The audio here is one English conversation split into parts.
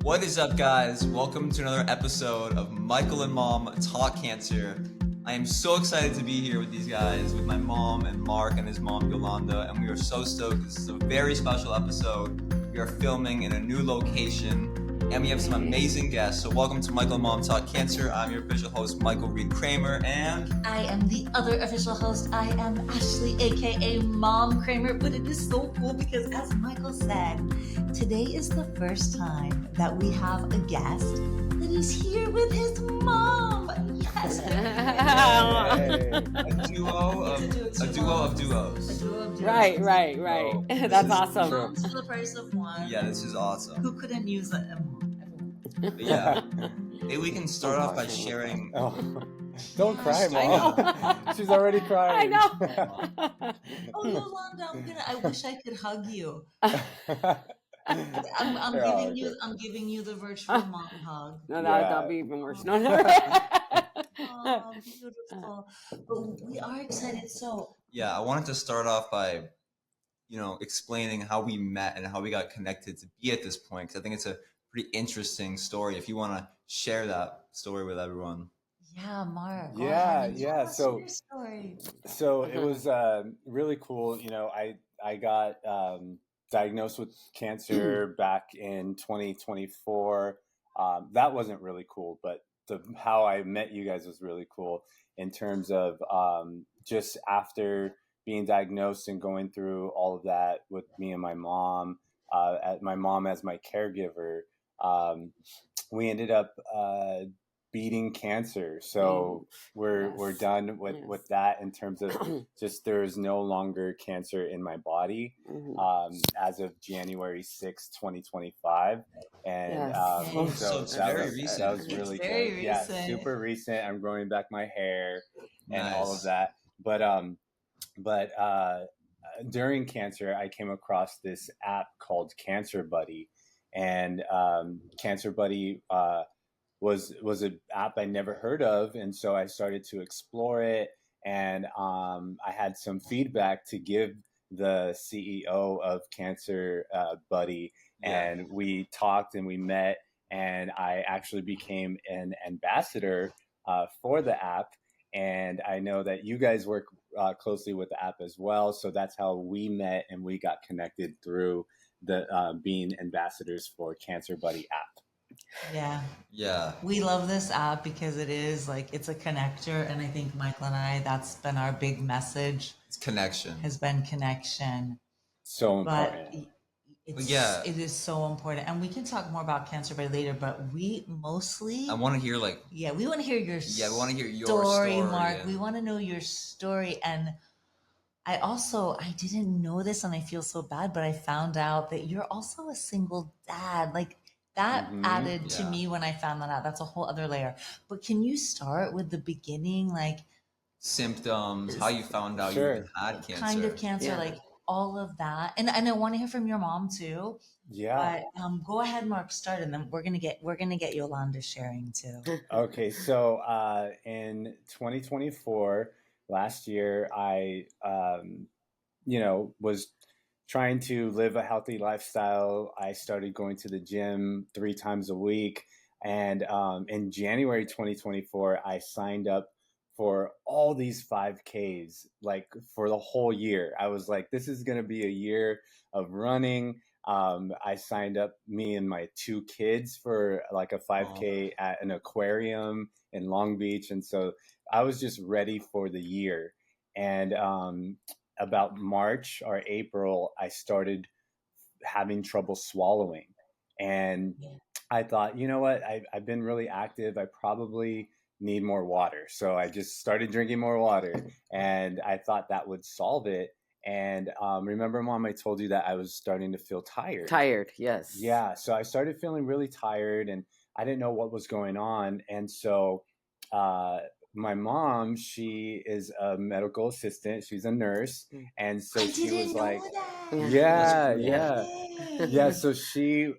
What is up, guys? Welcome to another episode of Michael and Mom Talk Cancer. I am so excited to be here with these guys, with my mom and Mark and his mom Yolanda, and we are so stoked. This is a very special episode. We are filming in a new location, and we have some amazing guests. So welcome to Michael and Mom Talk Cancer. I'm your official host, Michael Reed Kramer, and I am the other official host. I am Ashlee, aka Mom Kramer. But it is so cool because, as Michael said, today is the first time that we have a guest that is here with his mom. Yes, a duo of duos. Right. So, That's awesome. Moms for the price of one. Yeah, this is awesome. Who couldn't use it? But yeah, maybe we can start off by sharing. Oh, don't cry, Mom. She's already crying. I know. Oh, Yolanda, I wish I could hug you. I'm giving you the virtual mom hug. No, that'll be even worse. No. Oh, beautiful. But we are excited. So Yeah, I wanted to start off by, explaining how we met and how we got connected to be at this point, because I think it's a pretty interesting story. If you want to share that story with everyone. yeah, Mark. go Yeah, ahead and tell yeah, us so- your story. So it was really cool. I got diagnosed with cancer back in 2024. That wasn't really cool, but how I met you guys was really cool in terms of just after being diagnosed and going through all of that with me and my mom, my mom as my caregiver. We ended up beating cancer, so we're done with that in terms of just there's no longer cancer in my body as of January 6th, 2025. And Yes. So it's that very was, recent. that was really It's very good. Yeah, recent. super recent. I'm growing back my hair and Nice. all of that. But during cancer, I came across this app called Cancer Buddy, and Cancer Buddy was an app I never heard of, and so I started to explore it. And I had some feedback to give the CEO of Cancer Buddy, and we talked and we met, and I actually became an ambassador for the app. And I know that you guys work closely with the app as well. So that's how we met and we got connected through the being ambassadors for Cancer Buddy app. Yeah. We love this app because it's a connector. And I think Michael and I, that's been our big message, It's connection. has been connection. So But important. it is so important. And we can talk more about Cancer by later, but we mostly, I want to hear we want to hear your we want to hear your story, Mark. and- We want to know your story. And I didn't know this and I feel so bad, but I found out that you're also a single dad. Like that added to Yeah. me when I found that out. That's a whole other layer. But can you start with the beginning, like symptoms, how you found out Sure. you even had cancer. kind of cancer, Yeah. like all of that? And I want to hear from your mom too. Yeah. But go ahead, Mark, start, and then we're gonna get Yolanda sharing too. Okay. So in 2024, last year, I was trying to live a healthy lifestyle. I started going to the gym 3 times a week. And in January 2024, I signed up for all these 5Ks, like for the whole year. I was like, this is going to be a year of running. I signed up, me and my 2 kids, for like a 5K at an aquarium in Long Beach. And so I was just ready for the year. And about March or April, I started having trouble swallowing. And I thought, you know what? I've been really active. I probably need more water. So I just started drinking more water. And I thought that would solve it. And remember, Mom, I told you that I was starting to feel tired. Tired, yes. Yeah. So I started feeling really tired and I didn't know what was going on. And so my mom, she is a medical assistant. She's a nurse. And so she was like, yeah. So she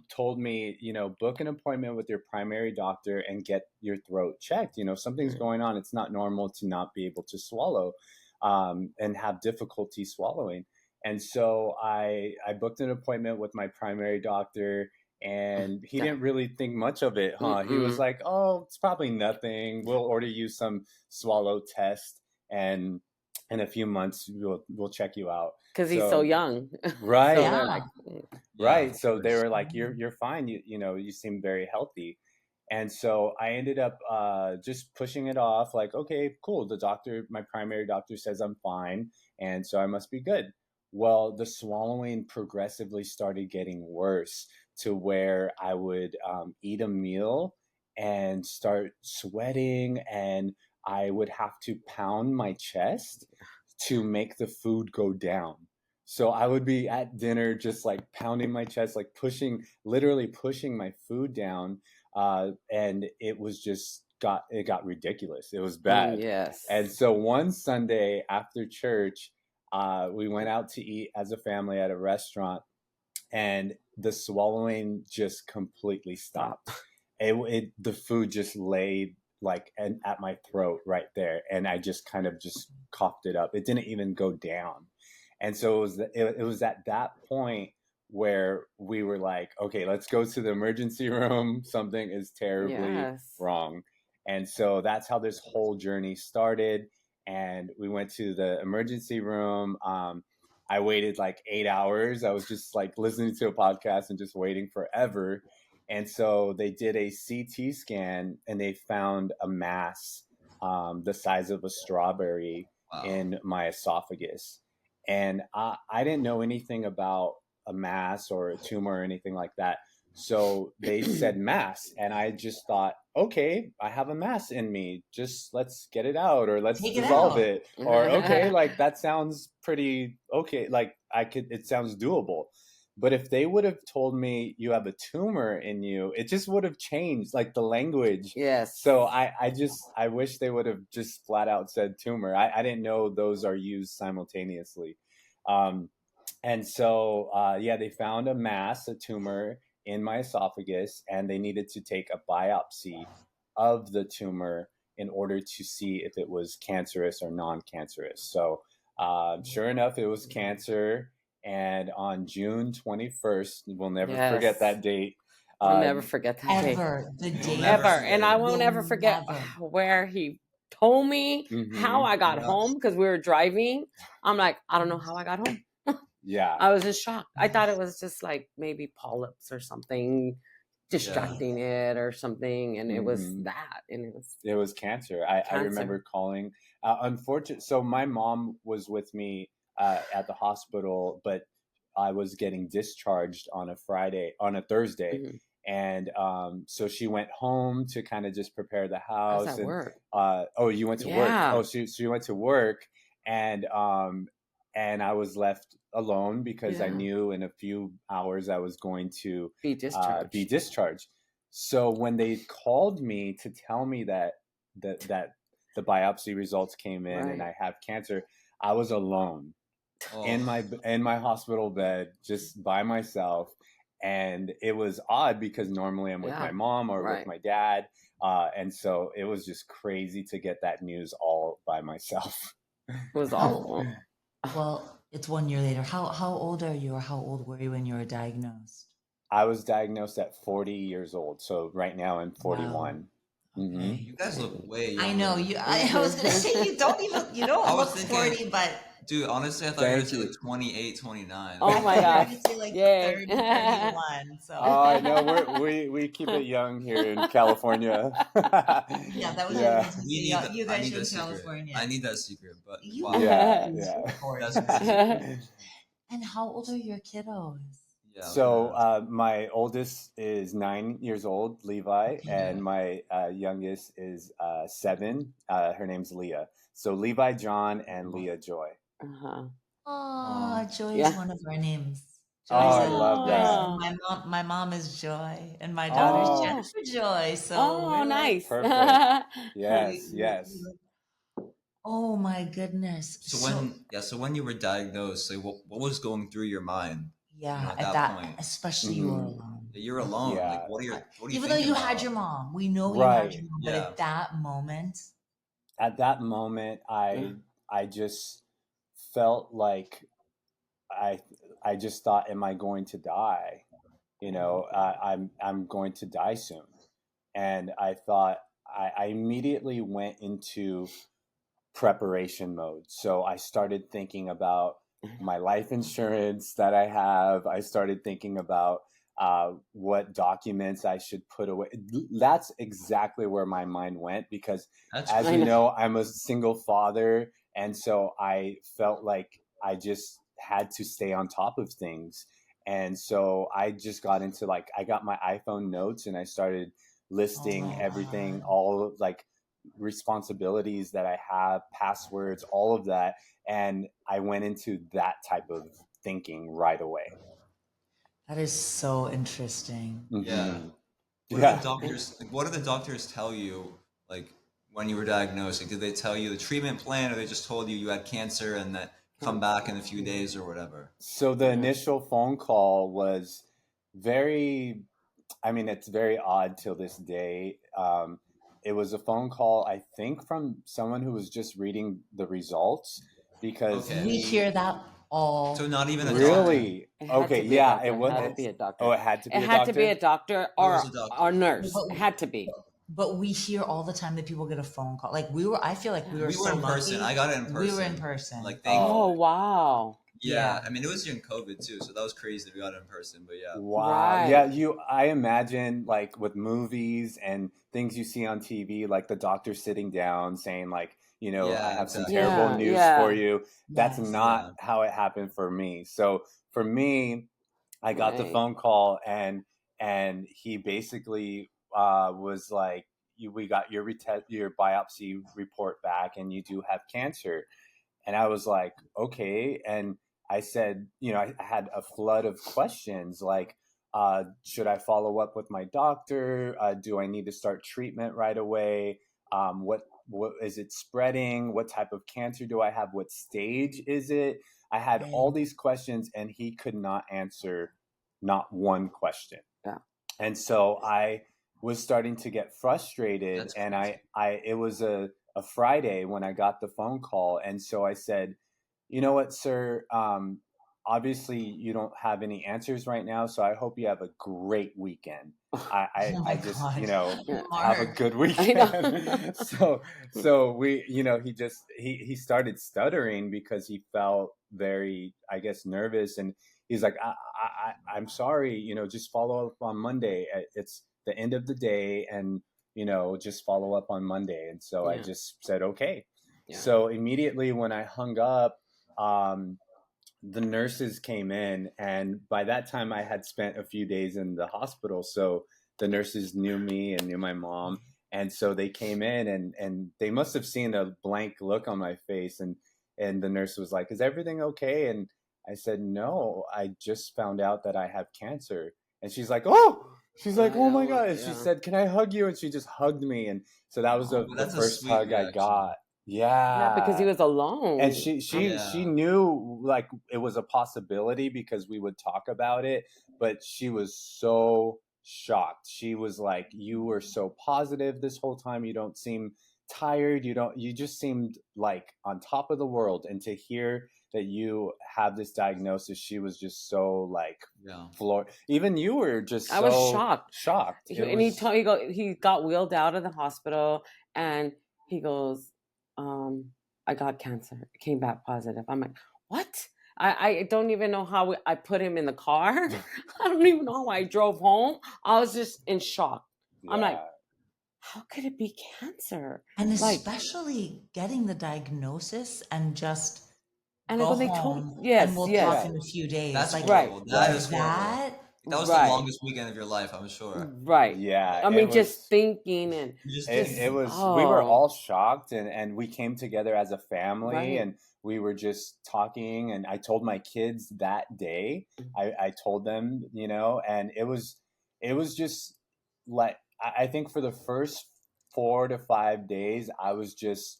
told me, book an appointment with your primary doctor and get your throat checked. Something's going on. It's not normal to not be able to swallow and have difficulty swallowing. And so I booked an appointment with my primary doctor, And he didn't really think much of it, huh? He was like, "Oh, it's probably nothing. We'll order you some swallow test, and in a few months we'll check you out." Because he's so young. Right. So Yeah. they're like, Right. of So they course. were like, "You're fine. You know, you seem very healthy." And so I ended up just pushing it off, like, okay, cool. The doctor, my primary doctor, says I'm fine, and so I must be good. Well, the swallowing progressively started getting worse to where I would eat a meal and start sweating, and I would have to pound my chest to make the food go down. So I would be at dinner just like pounding my chest, like literally pushing my food down, and it was just got ridiculous. It was bad. yes. And so one Sunday after church, we went out to eat as a family at a restaurant, and the swallowing just completely stopped. The food just laid like at my throat right there, and I just kind of just coughed it up. It didn't even go down. And so it was at that point where we were like, okay, let's go to the emergency room. Something is terribly wrong. And so that's how this whole journey started. And we went to the emergency room. I waited like 8 hours. I was just like listening to a podcast and just waiting forever. And so they did a CT scan, and they found a mass the size of a strawberry in my esophagus. And I didn't know anything about a mass or a tumor or anything like that. So they said mass, and I just thought, okay, I have a mass in me. Just let's get it out, or let's dissolve it. Or okay, like that sounds pretty okay. Like it sounds doable. But if they would have told me you have a tumor in you, it just would have changed, like the language. Yes. So I wish they would have just flat out said tumor. I didn't know those are used simultaneously. And so, they found a tumor in my esophagus, and they needed to take a biopsy of the tumor in order to see if it was cancerous or non-cancerous. So sure enough, it was cancer. And on June 21st, we'll never forget that date. I'll never forget that date. The day Ever. And I won't ever forget where he told me how I got home, because we were driving. I'm like, I don't know how I got home. Yeah. I was just shocked. I thought it was just like maybe polyps or something, distracting it or something. And it was that. And it was cancer. I remember calling. Unfortunately, so my mom was with me at the hospital, but I was getting discharged on a Thursday. And so she went home to kind of just prepare the house. I was at work. You went to work. Oh, so you went to work, and I was left alone because I knew in a few hours I was going to be discharged. So when they called me to tell me that the biopsy results came in and I have cancer, I was alone in my hospital bed, just by myself. And it was odd because normally I'm with my mom or with my dad. And so it was just crazy to get that news all by myself. It was awful. Well, it's 1 year later. How old are you, or how old were you when you were diagnosed? I was diagnosed at 40 years old. So right now I'm 41. Wow. Okay. You guys look way younger. I know you. I was gonna say you don't look 40, but dude, honestly, I thought you were going to say like 28, 29. Oh my gosh. I say like 30, 31. So. Oh, I know. We keep it young here in California. Yeah, that was you guys in California. I need that secret, but wow. And how old are your kiddos? Yeah, so my oldest is 9 years old, Levi, and my youngest is 7. Her name's Leah. So Levi John and Leah Joy. Oh, Joy is one of our names. Joy I love that. My mom is Joy, and my daughter's Jennifer Joy. So nice. Perfect. Yes. Oh my goodness. So when you were diagnosed, so what was going through your mind? Yeah, at that point, especially you were alone. You're alone. Yeah. Like, what are you even though you had your mom, we know you had your mom, but at that moment, I just felt like I just thought, am I going to die? I'm going to die soon. And I thought, I immediately went into preparation mode. So I started thinking about my life insurance that I have. I started thinking about what documents I should put away. That's exactly where my mind went, because as you know, I'm a single father. And so I felt like I just had to stay on top of things. And so I just got into I got my iPhone notes and I started listing everything, all of responsibilities that I have, passwords, all of that. And I went into that type of thinking right away. That is so interesting. Yeah. What did the doctors tell you, when you were diagnosed? Did they tell you the treatment plan, or they just told you had cancer and that come back in a few days or whatever? So the initial phone call was it's very odd till this day. It was a phone call, I think, from someone who was just reading the results, because we hear that all. So not even a really doctor. Okay, yeah, it had to be a doctor. Oh, it had to be. It had to be a doctor or a nurse. But, it had to be. But we hear all the time that people get a phone call. I feel like we were in person. I got it in person. We were in person. Oh wow. Yeah, I mean, it was during COVID too, so that was crazy that we got it in person. But yeah, wow, right. Yeah, I imagine with movies and things you see on TV, the doctor sitting down saying I have some terrible news for you. That's not how it happened for me. So for me, I got the phone call and he basically was like, we got your biopsy report back and you do have cancer. And I was like, okay. And I said, I had a flood of questions should I follow up with my doctor? Do I need to start treatment right away? What is it spreading? What type of cancer do I have? What stage is it? I had all these questions and he could not answer not one question. Yeah. And so I was starting to get frustrated. And it was a Friday when I got the phone call. And so I said, you know what, sir, obviously you don't have any answers right now. So I hope you have a great weekend. I just, have a good weekend. so we, he started stuttering because he felt very, I guess, nervous. And he's like, I'm sorry, just follow up on Monday. It's the end of the day and, just follow up on Monday. And so I just said, okay. Yeah. So immediately when I hung up, the nurses came in, and by that time I had spent a few days in the hospital. So the nurses knew me and knew my mom. And so they came in and they must have seen a blank look on my face. And the nurse was like, is everything okay? And I said, no, I just found out that I have cancer. And she's like, oh my God. And she said, can I hug you? And she just hugged me. And so that was the first hug I got. Yeah, because he was alone. And she knew it was a possibility because we would talk about it, but she was so shocked. She was like, you were so positive this whole time. You don't seem tired. You just seemed on top of the world. And to hear that you have this diagnosis, she was just so floored. Even you were just I was shocked. He got wheeled out of the hospital and he goes, I got cancer. It came back positive. I'm like, what? I don't even know how I put him in the car. I don't even know how I drove home. I was just in shock. Yeah. I'm like, how could it be cancer? And especially getting the diagnosis and just and go they home and we'll talk in a few days. That's horrible. That is horrible. That was the longest weekend of your life, I'm sure. Right. Yeah. I mean, just thinking and it was. We were all shocked, and we came together as a family, and we were just talking. And I told my kids that day. I told them, and it was just I think for the first 4 to 5 days, I was just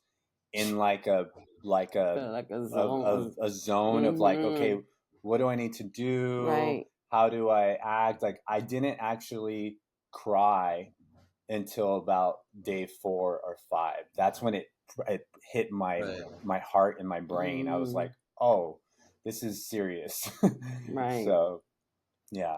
in a zone of okay, what do I need to do? Right. How do I act? I didn't actually cry until about day 4 or 5. That's when it hit my heart and my brain. I was like, oh, this is serious. Right. So, yeah.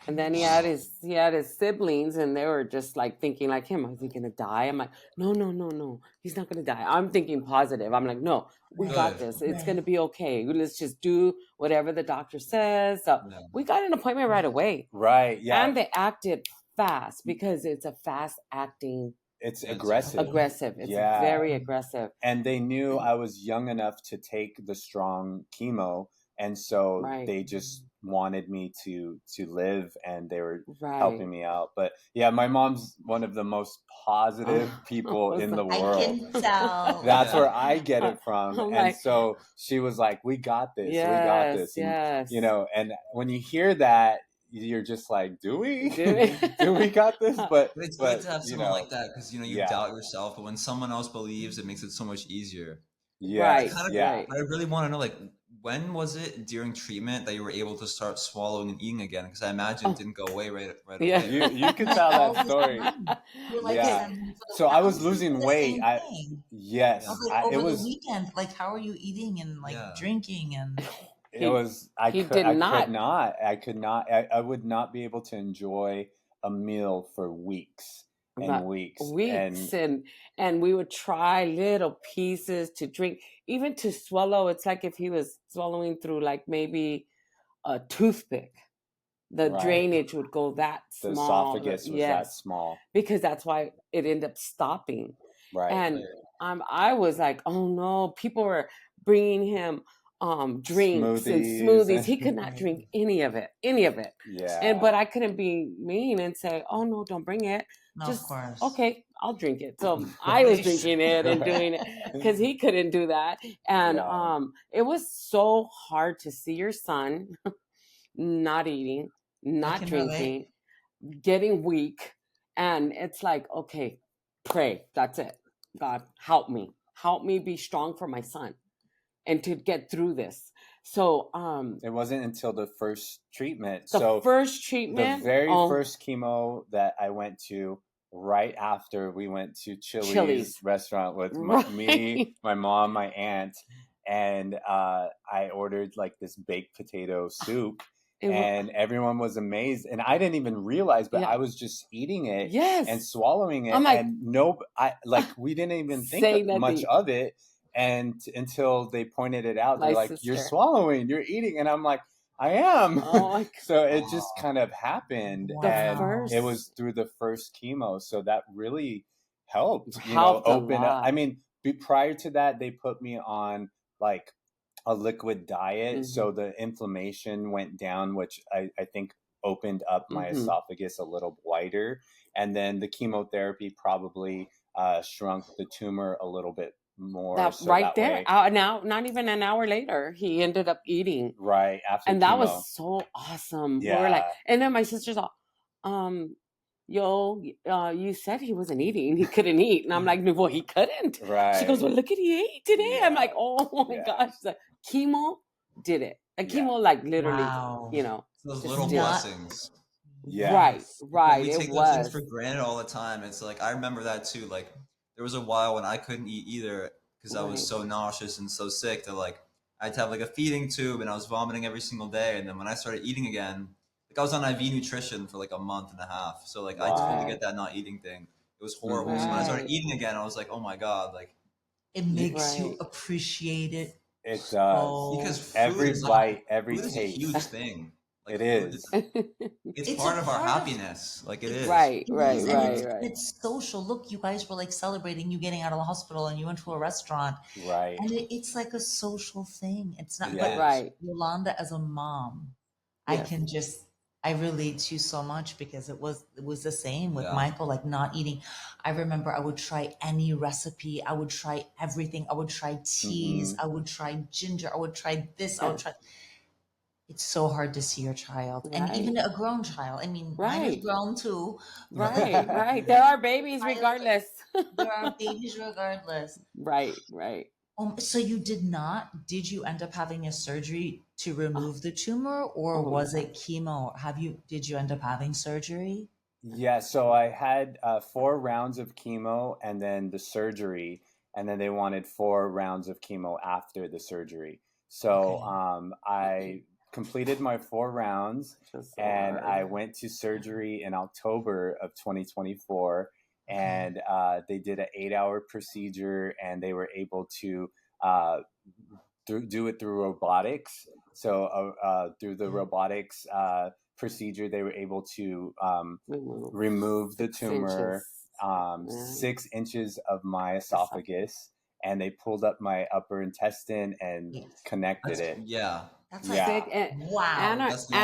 And then he had his siblings, and they were just like thinking like him. Is he gonna die? I'm like, no, he's not gonna die. I'm thinking positive. I'm like, no, we got Good. this. It's gonna be okay. Let's just do whatever the doctor says. So Yeah. we got an appointment right away. Right. Yeah. And they acted fast because it's a fast acting. It's Yeah, aggressive. Aggressive. It's Yeah. very aggressive. And they knew I was young enough to take the strong chemo, and so Right. they just wanted me to live, and they were Right. helping me out. But yeah, my mom's one of the most positive people in the I world. can tell. That's Yeah. where I get it from. I'm And like- so she was like, we got this. We got this. And, Yes. you know, and when you hear that, you're just like, do we? Do we? Do we got this? But But it's good to have you someone know, like that because you Yeah. doubt yourself, but when someone else believes, it makes it so much easier. yeah, Right. Kind of, yeah. Right. I really want to know, like, when was it during treatment that you were able to start swallowing and eating again? Because I imagine it didn't go away right Yeah. away. You can tell All that the story. time. You're like, Yeah. "Send for the So I was pounds." losing The weight. same I thing. yes, I was like, it over was the weekend, like, how are you eating and like Yeah. drinking and it was I he could did I not. could not I would not be able to enjoy a meal for weeks and Not weeks. weeks and we would try little pieces to drink, even to swallow. It's like if he was swallowing through like maybe a toothpick, the Right. drainage would go that The small. esophagus was that Yes, small. because that's why it ended up stopping. Right. And I was like, oh no, people were bringing him drinks and Smoothies smoothies. and- He could not drink any of it. Yeah. But I couldn't be mean and say, oh no, don't bring it. no, Just of course. okay, I'll drink it. So I was drinking it and doing it because he couldn't do that. And Yeah. it was so hard to see your son not eating, not can drinking, getting weak. And it's like, okay, pray. That's it. God, help me. Help me be strong for my son and to get through this. So It wasn't until the first treatment. the first treatment, the very first chemo that I went to, right after we went to Chili's restaurant with me, Right. my mom, my aunt, and I ordered like this baked potato soup, it wa- and everyone was amazed, and I didn't even realize, but Yeah. I was just eating it yes. and swallowing it, I'm like- and we didn't even Say think nothing. much of it, and until they pointed it out, they're My like, "You're sister. swallowing, you're eating," and I'm like, "I am." Oh my So it just kind of happened, The and first- it was through the first chemo, so that really helped. Helped a open up. lot. I mean, prior to that, they put me on like a liquid diet, so the inflammation went down, which I think opened up my Mhm. esophagus a little wider, and then the chemotherapy probably shrunk the tumor a little bit more. that so right that there. way- Now, not even an hour later, he ended up eating. right after And that chemo. was so awesome. We were like, Yeah. and then my sister's all, you said he wasn't eating. He couldn't eat. And I'm like, no, well, he couldn't. Right. She goes, well, look at he ate today. I'm like, oh my Yeah. gosh. The chemo did it. The Yeah. chemo, like literally, Wow. Those just little did. blessings. Yeah. Right. We It take those things was. for granted all the time. It's like I remember that too. Like there was a while when I couldn't eat either because I was Right. so nauseous and so sick that like I'd have like a feeding tube and I was vomiting every single day. And then when I started eating again, like I was on IV nutrition for like a month and a half. So like I totally Wow. get that not eating thing. It was horrible. So when I started Right. eating again, I was like, oh my God, like It makes you Right. appreciate it. It does. so- because food Every is bite, every food is a taste. huge thing. Like, It food is. It's It's part a of our part of- happiness. Like it is. Right, It right, is, and right, it's, right. it's social. Look, you guys were like celebrating you getting out of the hospital and you went to a restaurant. Right. And it's like a social thing. It's not, It but is. Right. Yolanda as a mom, Yes. I relate to you so much because it was the same with Yeah. Michael, like not eating. I remember I would try any recipe. I would try everything. I would try teas. Mhm. I would try ginger. I would try this. I would try. It's so hard to see your child, and Right. even a grown child. I mean, mine is Right. grown too. Right, right. There are babies regardless. There are babies regardless. Right, right. So did you end up having a surgery to remove the tumor, or Oh, was no. it chemo? Did you end up having surgery? Yeah, so I had 4 rounds of chemo and then the surgery, and then they wanted 4 rounds of chemo after the surgery. So Okay. I completed my 4 rounds, Just so and hard. I went to surgery in October of 2024. And they did an 8-hour procedure, and they were able to do it through robotics. So through the robotics procedure, they were able to remove the 6 tumor, inches. 6 inches of my esophagus, and they pulled up my upper intestine and connected it. Yeah. That's Sick. like, And, wow. and our That's long.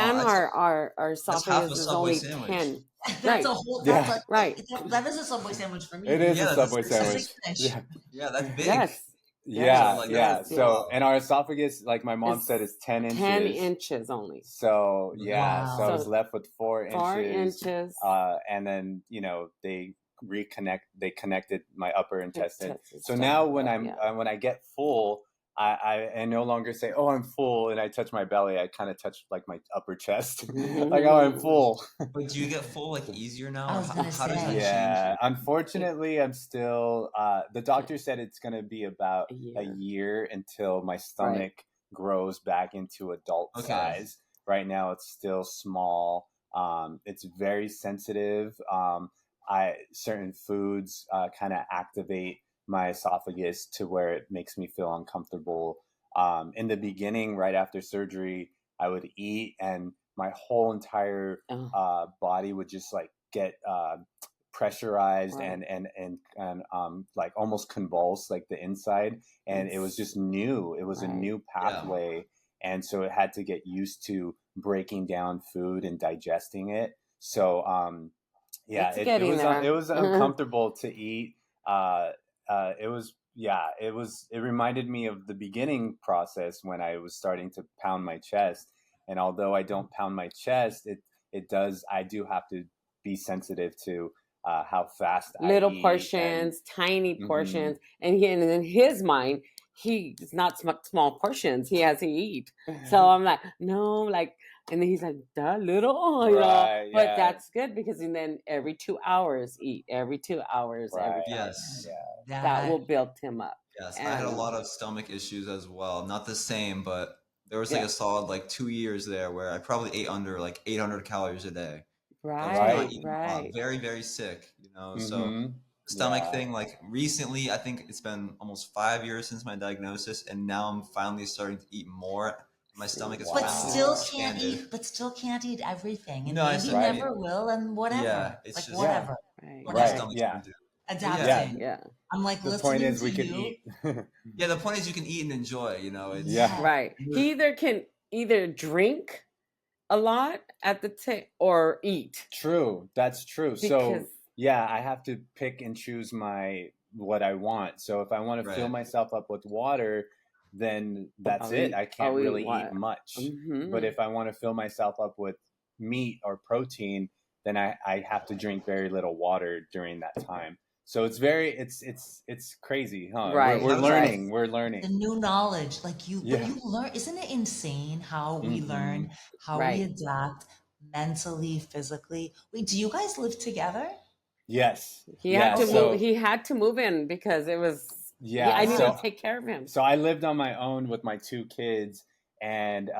our That's half esophagus a is Subway only sandwich. 10. That's Right. a whole, Yeah. that's like, Right. that is a Subway sandwich for me. It is Yeah, a Subway that's a sandwich. sandwich. Yeah. Yeah, that's big. Yes. Yeah, like, yeah. yes, So, yes. and our esophagus, like my mom It's said, is 10 inches. 10 inches only. So, yeah. Wow. So I was So, left with 4 4 inches. inches. And then, they connected my upper intestine. So Intestine. now when when I get full, I no longer say, "Oh, I'm full," and I touch my belly. I kind of touch like my upper chest, like, "Oh, I'm full." But do you get full like easier now? I Or was how gonna does that say. change Yeah, you? unfortunately, I'm still. The doctor said it's going to be about A a year. year until my stomach grows back into adult Okay. size. Right now, it's still small. It's very sensitive. Certain foods kind of activate my esophagus to where it makes me feel uncomfortable. In the beginning, right after surgery, I would eat, and my whole entire body would just like get pressurized Right. and like almost convulsed, like the inside, and it was just new. It was a Right. new pathway, and so it had to get used to breaking down food and digesting it. So yeah, It's it getting was there. it was uncomfortable to eat. It reminded me of the beginning process when I was starting to pound my chest. And although I don't pound my chest, I do have to be sensitive to how fast Little I eat. portions, tiny Mhm. portions, and in his mind, he's not small portions. He has to eat. So I'm like, no, like, and then he's like, duh, little, Right, But yeah. that's good because then every 2 hours eat. Every 2 hours. Right. Yes. Yeah. That will build him up. Yes. I had a lot of stomach issues as well. Not the same, but there was like a solid like 2 years there where I probably ate under like 800 calories a day. I was not eating a lot. Very, very sick, So Mhm. the stomach Yeah. thing, like recently, I think it's been almost 5 years since my diagnosis, and now I'm finally starting to eat more. My stomach is But finally still expanded. can't eat everything, and No, I maybe said- never will, and whatever. Yeah, it's like just- whatever. Right. What my Right, stomach's yeah. gonna do. Adapting. Yeah. I'm like, The listening point is, to we can you. eat. Yeah, the point is you can eat and enjoy, It's, Yeah. Right. He can either drink a lot at the or eat. True. That's true. So Because yeah, I have to pick and choose what I want. So if I want to fill Right. myself up with water, then that's I'll it. eat- I can't I'll eat really what? eat much. Mhm. But if I want to fill myself up with meat or protein, then I have to drink very little water during that time. So it's crazy, huh? Right. We're Right. learning. We're The learning. new knowledge, like you, Yeah. you learn. Isn't it insane how we Mhm. learn, how we adapt mentally, physically? Wait, do you guys live together? Yes. He Yeah. had to So move. He had to move in because it was. yeah. I needed So to take care of him. So I lived on my own with my 2 kids, and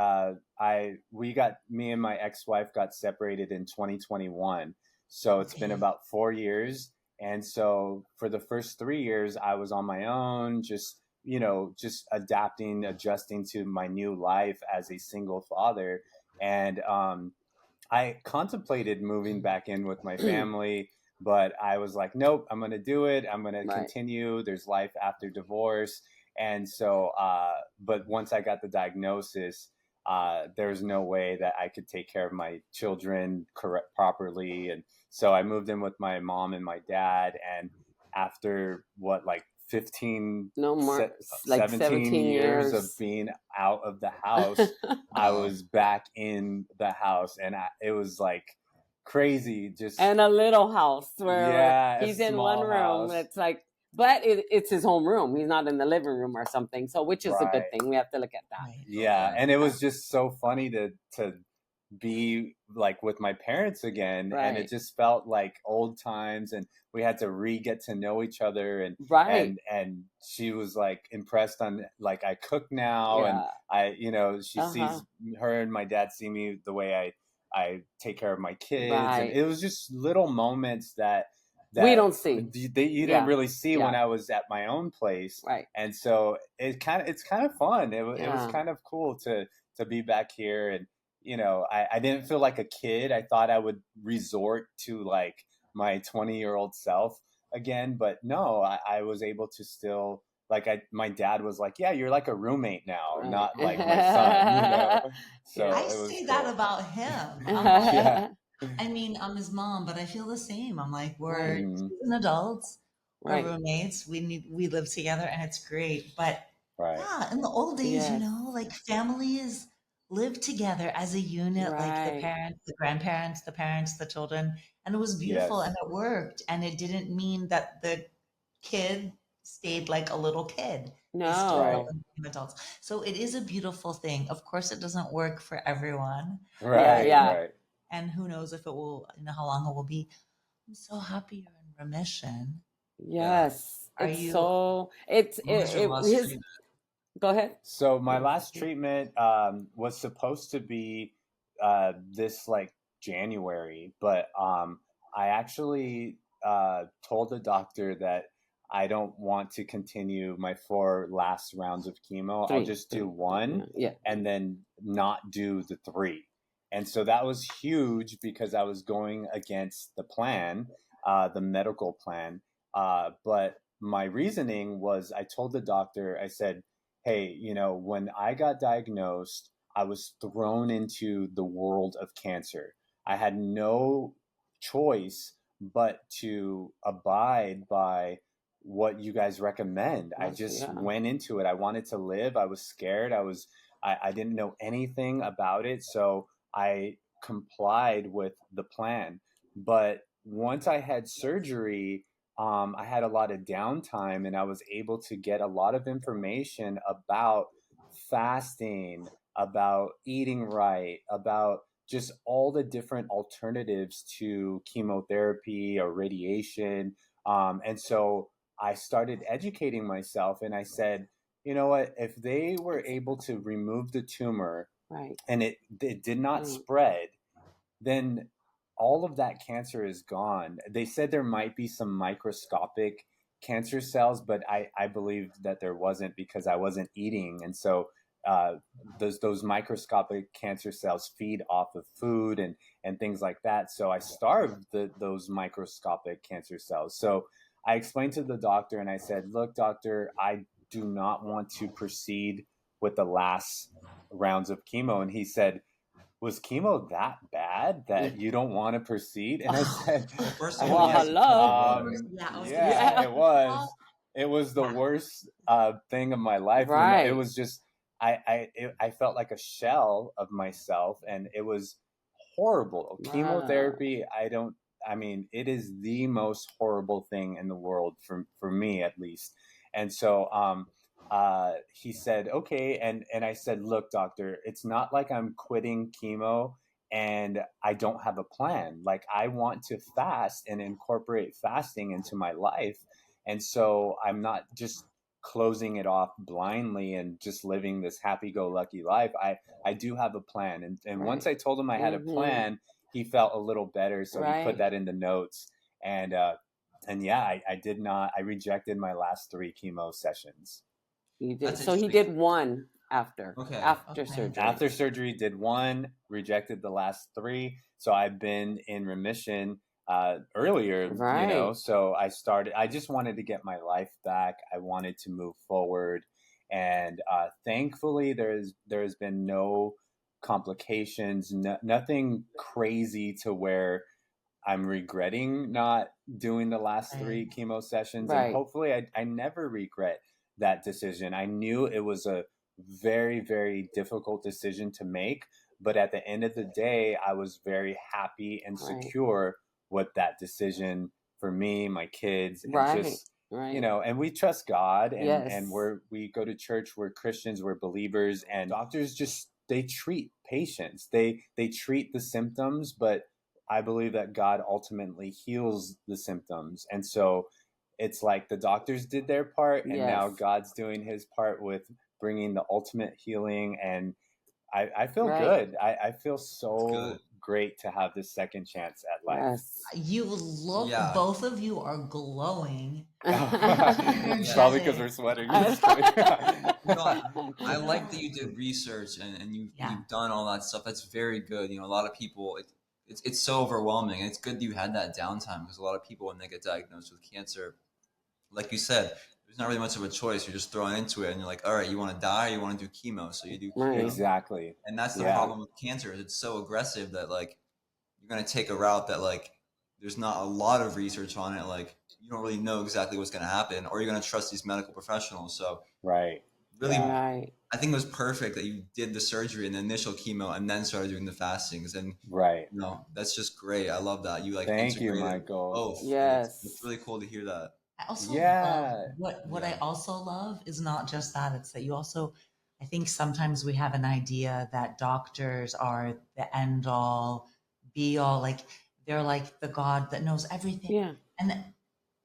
me and my ex-wife got separated in 2021. So it's been Okay. about 4 years, and so for the first 3 years, I was on my own, just adjusting to my new life as a single father, and I contemplated moving back in with my family. But I was like, nope, I'm going to do it. I'm going to continue. There's life after divorce. And so, but once I got the diagnosis, there's no way that I could take care of my children properly. And so I moved in with my mom and my dad. And after 15, No more, 17 years of being out of the house, I was back in the house, and it was like crazy. And a little house where he's in one room. House. It's like, but it's his home room. He's not in the living room or something. So, which is a good thing. We have to look at that. Yeah, and it was just so funny to be like with my parents again. Right. And it just felt like old times, and we had to get to know each other. And Right. and she was like impressed on like I cook now, and Yeah. she sees her and my dad see me the way I take care of my kids. And Right. it was just little moments that We don't see. you Yeah. didn't really see when Yeah. I was at my own place. Right. And so it's kind of fun. It was Yeah. kind of cool to be back here. And I didn't feel like a kid. I thought I would resort to like my 20-year-old self again, but no, I was able to still like my dad was like, yeah, you're like a roommate now, Right. not like my son. So I it was say cool. that about him. I'm like, Yeah. I mean, I'm his mom, but I feel the same. I'm like, we're Mhm. an adults, we're Right. roommates. We live together, and it's great. But Right. yeah, in the old days, Yes. like families live together as a unit, like the Right. parents, the grandparents, the parents, the children, and it was beautiful Yes. and it worked. And it didn't mean that the kid stayed like a little kid. They still grew up No. and became adults. So it is a beautiful thing. Of course, it doesn't work for everyone, Right. Yeah. Right. and who knows if it will, how long it will be. I'm so happy you're in remission. Yes. Are It's you? so When was your last his treatment? go ahead. So my Yes. last treatment was supposed to be this like January, but I actually told the doctor that I don't want to continue my 4 last rounds of chemo. I'll just do 1 Yeah. and then not do the 3. And so that was huge because I was going against the plan, the medical plan. But my reasoning was I told the doctor, I said, hey, when I got diagnosed, I was thrown into the world of cancer. I had no choice but to abide by what you guys recommend. I just went into it. I wanted to live. I was scared. I didn't know anything about it. So I complied with the plan. But once I had surgery, I had a lot of downtime, and I was able to get a lot of information about fasting, about eating right, about just all the different alternatives to chemotherapy or radiation. And so I started educating myself, and I said, you know what, if they were able to remove the tumor Right. and it did not spread, then all of that cancer is gone. They said there might be some microscopic cancer cells, but I believe that there wasn't because I wasn't eating. And so those microscopic cancer cells feed off of food and things like that. So I starved those microscopic cancer cells. So I explained to the doctor and I said, look, doctor, I do not want to proceed with the last rounds of chemo. And he said, was chemo that bad that you don't want to proceed? And I said, First of all, hello. Yeah, it was. It was the worst thing of my life. Right. It was just, I felt like a shell of myself, and it was horrible. Chemotherapy, it is the most horrible thing in the world for me, at least. And so, he said, okay. And I said, look, doctor, it's not like I'm quitting chemo and I don't have a plan. Like, I want to fast and incorporate fasting into my life. And so I'm not just closing it off blindly and just living this happy-go-lucky life. I do have a plan. And once I told him I had a plan, he felt a little better. So he put that in the notes. And yeah, I rejected my last 3 chemo sessions. You did. So he did 1 after surgery. After surgery, did 1, rejected the last 3. So I've been in remission earlier, so I just wanted to get my life back. I wanted to move forward. And thankfully there's been no complications, nothing crazy to where I'm regretting not doing the last 3 chemo sessions. And hopefully I never regret that decision. I knew it was a very, very difficult decision to make, but at the end of the day, I was very happy and secure with that decision for me, my kids, and just, and we trust God, and we go to church, we're Christians, we're believers, and doctors just they treat patients. They treat the symptoms, but I believe that God ultimately heals the symptoms. And so it's like the doctors did their part, and now Yes. God's doing his part with bringing the ultimate healing. And I feel Right. good. I feel so good. great to have this second chance at life. Yes. You look, Yeah. both of you are glowing. It's probably because we're sweating. Just kidding. I like that you did research and you've done all that stuff. That's very good. You know, a lot of people, it's so overwhelming. It's good that you had that downtime, because a lot of people, when they get diagnosed with cancer, like you said, there's not really much of a choice. You're just thrown into it, and you're like, all right, you want to die, or you want to do chemo, so you do chemo. Right. Exactly. And that's the Yeah. problem with cancer. Is it's so aggressive that like you're gonna take a route that like there's not a lot of research on it. Like you don't really know exactly what's gonna happen, or you're gonna trust these medical professionals. So Right. really, Yeah. Right. I think it was perfect that you did the surgery and the initial chemo, and then started doing the fastings. And Right. no, that's just great. I love that you like Thank you, integrated Michael. both. And Yes. it's really cool to hear that. I also Yeah. love what I Yeah. also love is not just that, it's that you also, I think sometimes we have an idea that doctors are the end all be all, like they're like the God that knows everything. Yeah. And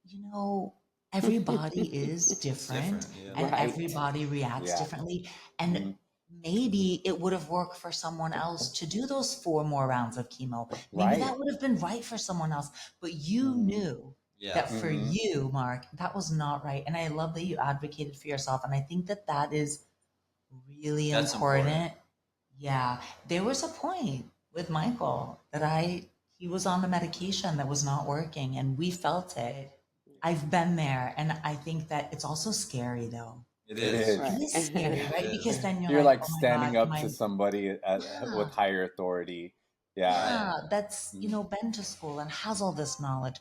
you know, everybody is different, Yeah. and Right. everybody reacts Yeah. differently. And Mhm. maybe it would have worked for someone else to do those 4 more rounds of chemo. Maybe Right. that would have been right for someone else, but you Mhm. knew Yeah. that for Mhm. you, Mark, that was not right. And I love that you advocated for yourself. And I think that that is really That's important. important. Yeah. There was a point with Michael that he was on a medication that was not working, and we felt it. I've been there. And I think that it's also scary though. It It is. is. It Right. is scary, right? It Because is. then you're You're like, like oh my standing God, up to somebody yeah, with higher authority. Yeah. yeah, that's, Mhm. been to school and has all this knowledge.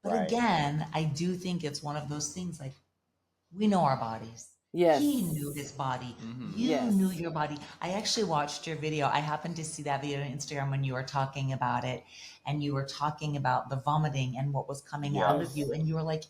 But Right. again, I do think it's one of those things like we know our bodies. Yes. He knew his body. Mhm. You Yes. knew your body. I actually watched your video. I happened to see that video on Instagram when you were talking about it, and you were talking about the vomiting and what was coming out of Yes. you. And you were like,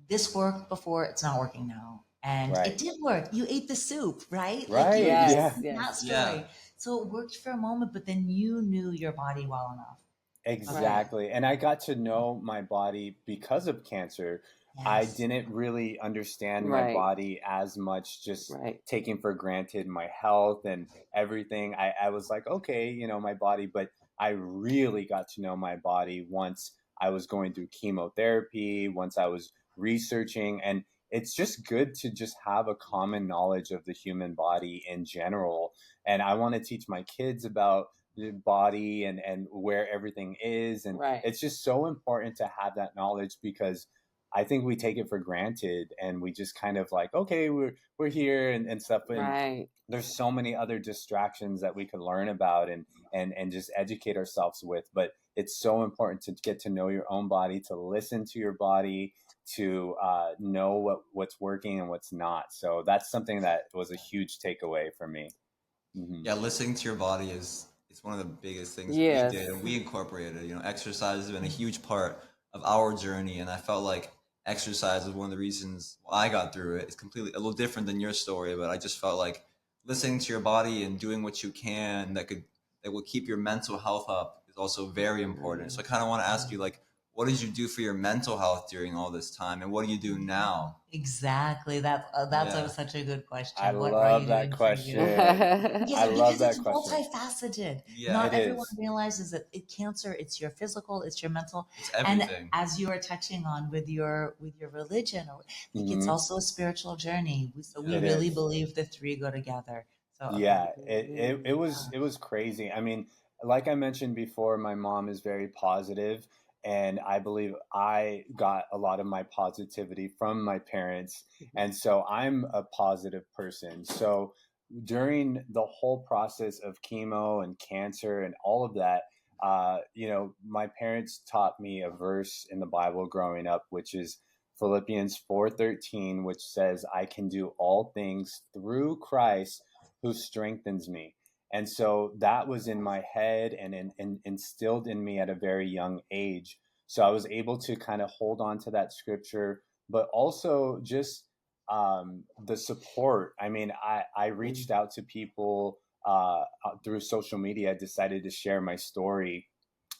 this worked before, it's not working now. And Right. it did work. You ate the soup, right? Right. Like you were Yes. Yeah. telling Yes. that story. Yeah. So it worked for a moment, but then you knew your body well enough. Exactly. And I got to know my body because of cancer. I Yes. didn't really understand my Right. body as much, just Right. taking for granted my health and everything. I was like, okay, my body, but I really got to know my body once I was going through chemotherapy, once I was researching. And it's just good to just have a common knowledge of the human body in general. And I want to teach my kids about the body and where everything is. And Right. it's just so important to have that knowledge, because I think we take it for granted and we just kind of like, okay, we're here and stuff. And Right. there's so many other distractions that we could learn about and just educate ourselves with. But it's so important to get to know your own body, to listen to your body, to know what's working and what's not. So that's something that was a huge takeaway for me. Mm-hmm. Yeah, listening to your body it's one of the biggest things Yes. we did, and we incorporated. You know, exercise has been a huge part of our journey, and I felt like exercise was one of the reasons why I got through it. It's completely a little different than your story, but I just felt like listening to your body and doing what you can that will keep your mental health up is also very important. So I kind of want to ask you, like, what did you do for your mental health during all this time, and what do you do now? Exactly. That's Yeah. such a good question. I What are you love that doing for question. you? I love Because that it's question. multifaceted. Yeah, Not It everyone is. realizes that cancer, it's your physical, it's your mental, it's and everything. as you are touching on with your religion, like it's Mhm. also a spiritual journey. So we It really is. believe the three go together. So Yeah, okay. it was crazy. I mean, like I mentioned before, my mom is very positive, and I believe I got a lot of my positivity from my parents, and so I'm a positive person. So during the whole process of chemo and cancer and all of that, my parents taught me a verse in the Bible growing up, which is Philippians 4:13, which says, "I can do all things through Christ who strengthens me." And so that was in my head and instilled in me at a very young age. So I was able to kind of hold on to that scripture, but also just the support. I mean, I reached out to people through social media, I decided to share my story.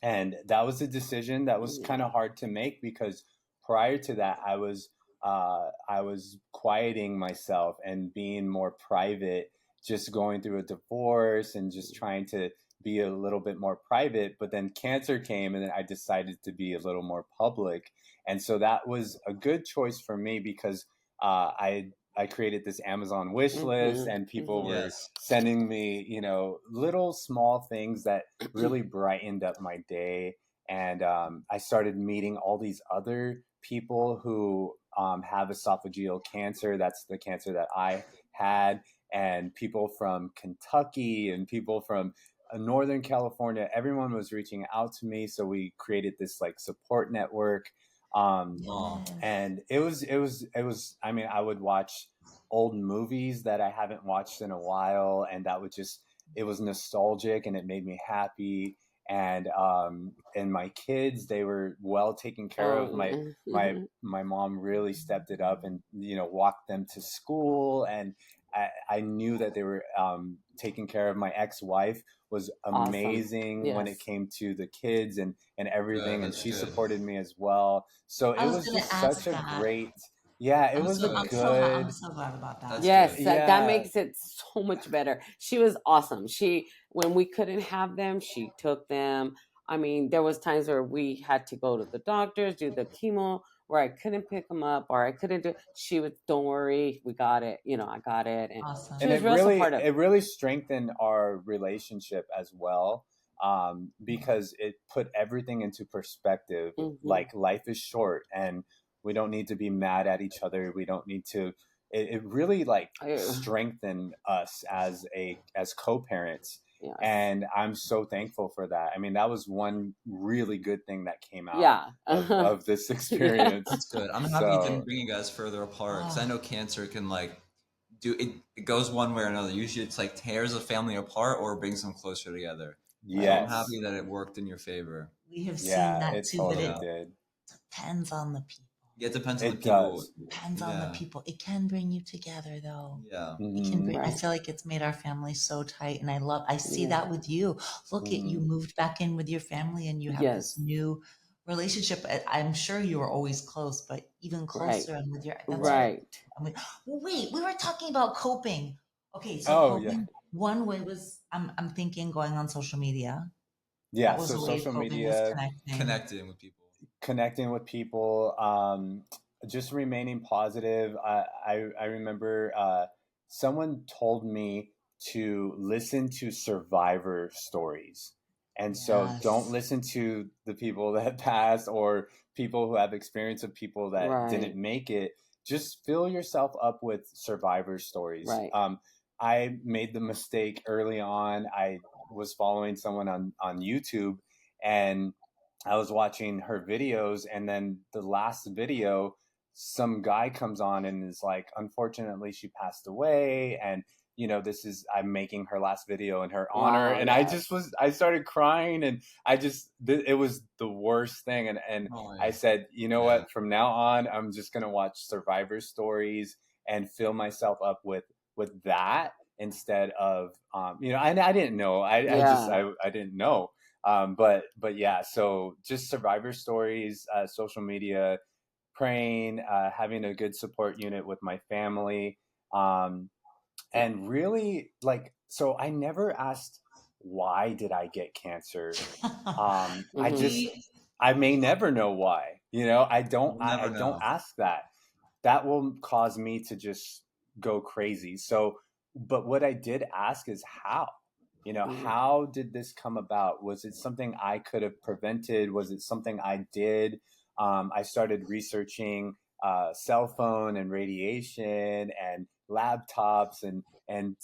And that was a decision that was kind of hard to make, because prior to that, I was quieting myself and being more private, just going through a divorce and just trying to be a little bit more private. But then cancer came, and then I decided to be a little more public. And so that was a good choice for me, because I created this Amazon wish list, and people were Yes. sending me, little small things that really brightened up my day. And I started meeting all these other people who have esophageal cancer. That's the cancer that I had. And people from Kentucky and people from Northern California, everyone was reaching out to me. So we created this like support network. And it was, I mean, I would watch old movies that I haven't watched in a while, and that would just, it was nostalgic and it made me happy. And my kids, they were well taken care of. My mom really stepped it up and, walked them to school. And I knew that they were taking care of. My ex-wife was amazing Yes. when it came to the kids and everything. And she supported me as well. So it was just such a great, it was a good. I'm so glad about that. Yes, good. that makes it so much better. She was awesome. When we couldn't have them, she took them. I mean, there was times where we had to go to the doctors, do the chemo, where I couldn't pick them up or I couldn't do. She would, don't worry, we got it. I got it. And Awesome. she was real supportive. It really strengthened our relationship as well, because it put everything into perspective. Like, life is short, and we don't need to be mad at each other. We don't need to. It really strengthened us as co-parents. Yes. And I'm so thankful for that. I mean, that was one really good thing that came out of this experience. That's good. I'm happy it didn't bring you guys further apart, because I know cancer can do it. It goes one way or another. Usually, it's like tears a family apart or brings them closer together. Yes. So I'm happy that it worked in your favor. We have seen that it too, totally but it did. depends on the people. Yeah, it depends on the It people. does. Depends on the people. It can bring you together, though. Yeah. It can bring, I feel like it's made our family so tight, and I see that with you. Look at you moved back in with your family, and you have this new relationship. I'm sure you were always close, but even closer. And with your wait, we were talking about coping. Okay, so coping. One way was I'm thinking going on social media. Yeah, so social media, connecting with people, just remaining positive. I remember someone told me to listen to survivor stories. And so don't listen to the people that passed or people who have experience of people that didn't make it. Just fill yourself up with survivor stories. Right. I made the mistake early on. I was following someone on YouTube, and I was watching her videos, and then the last video, some guy comes on and is like, unfortunately, she passed away. And, I'm making her last video in her honor. And I started crying, and it was the worst thing. And I said, what, from now on, I'm just going to watch survivor stories and fill myself up with that instead of, and I didn't know, I didn't know. But yeah, so just survivor stories, social media, praying, having a good support unit with my family. And really, so I never asked, why did I get cancer? I may never know why, I don't ask that. That will cause me to just go crazy. So, but what I did ask is how. How did this come about? Was it something I could have prevented? Was it something I did? I started researching cell phone and radiation and laptops and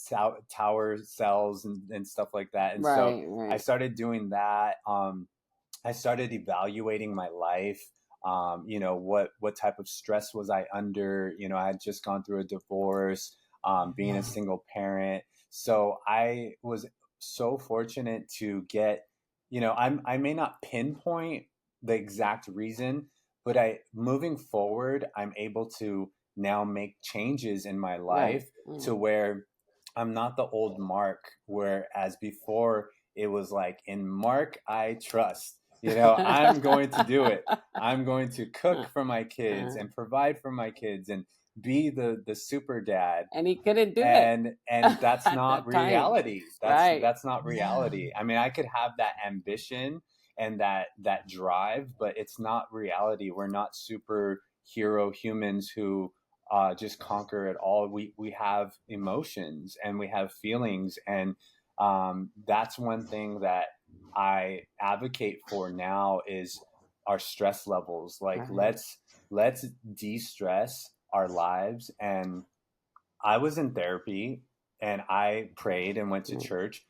tower cells and stuff like that. And I started doing that. I started evaluating my life. What type of stress was I under? I had just gone through a divorce, being a single parent. So I was so fortunate to get, I may not pinpoint the exact reason, but moving forward, I'm able to now make changes in my life to where I'm not the old Mark, whereas before it was like, in Mark I trust. I'm going to do it. I'm going to cook for my kids and provide for my kids and be the super dad. And he couldn't do it. And that's At not that time. reality. Right. That's not reality. I mean, I could have that ambition and that drive, but it's not reality. We're not superhero humans who just conquer it all. We have emotions and we have feelings, and that's one thing that I advocate for now is our stress levels. Like, let's de-stress our lives. And I was in therapy and I prayed and went to church,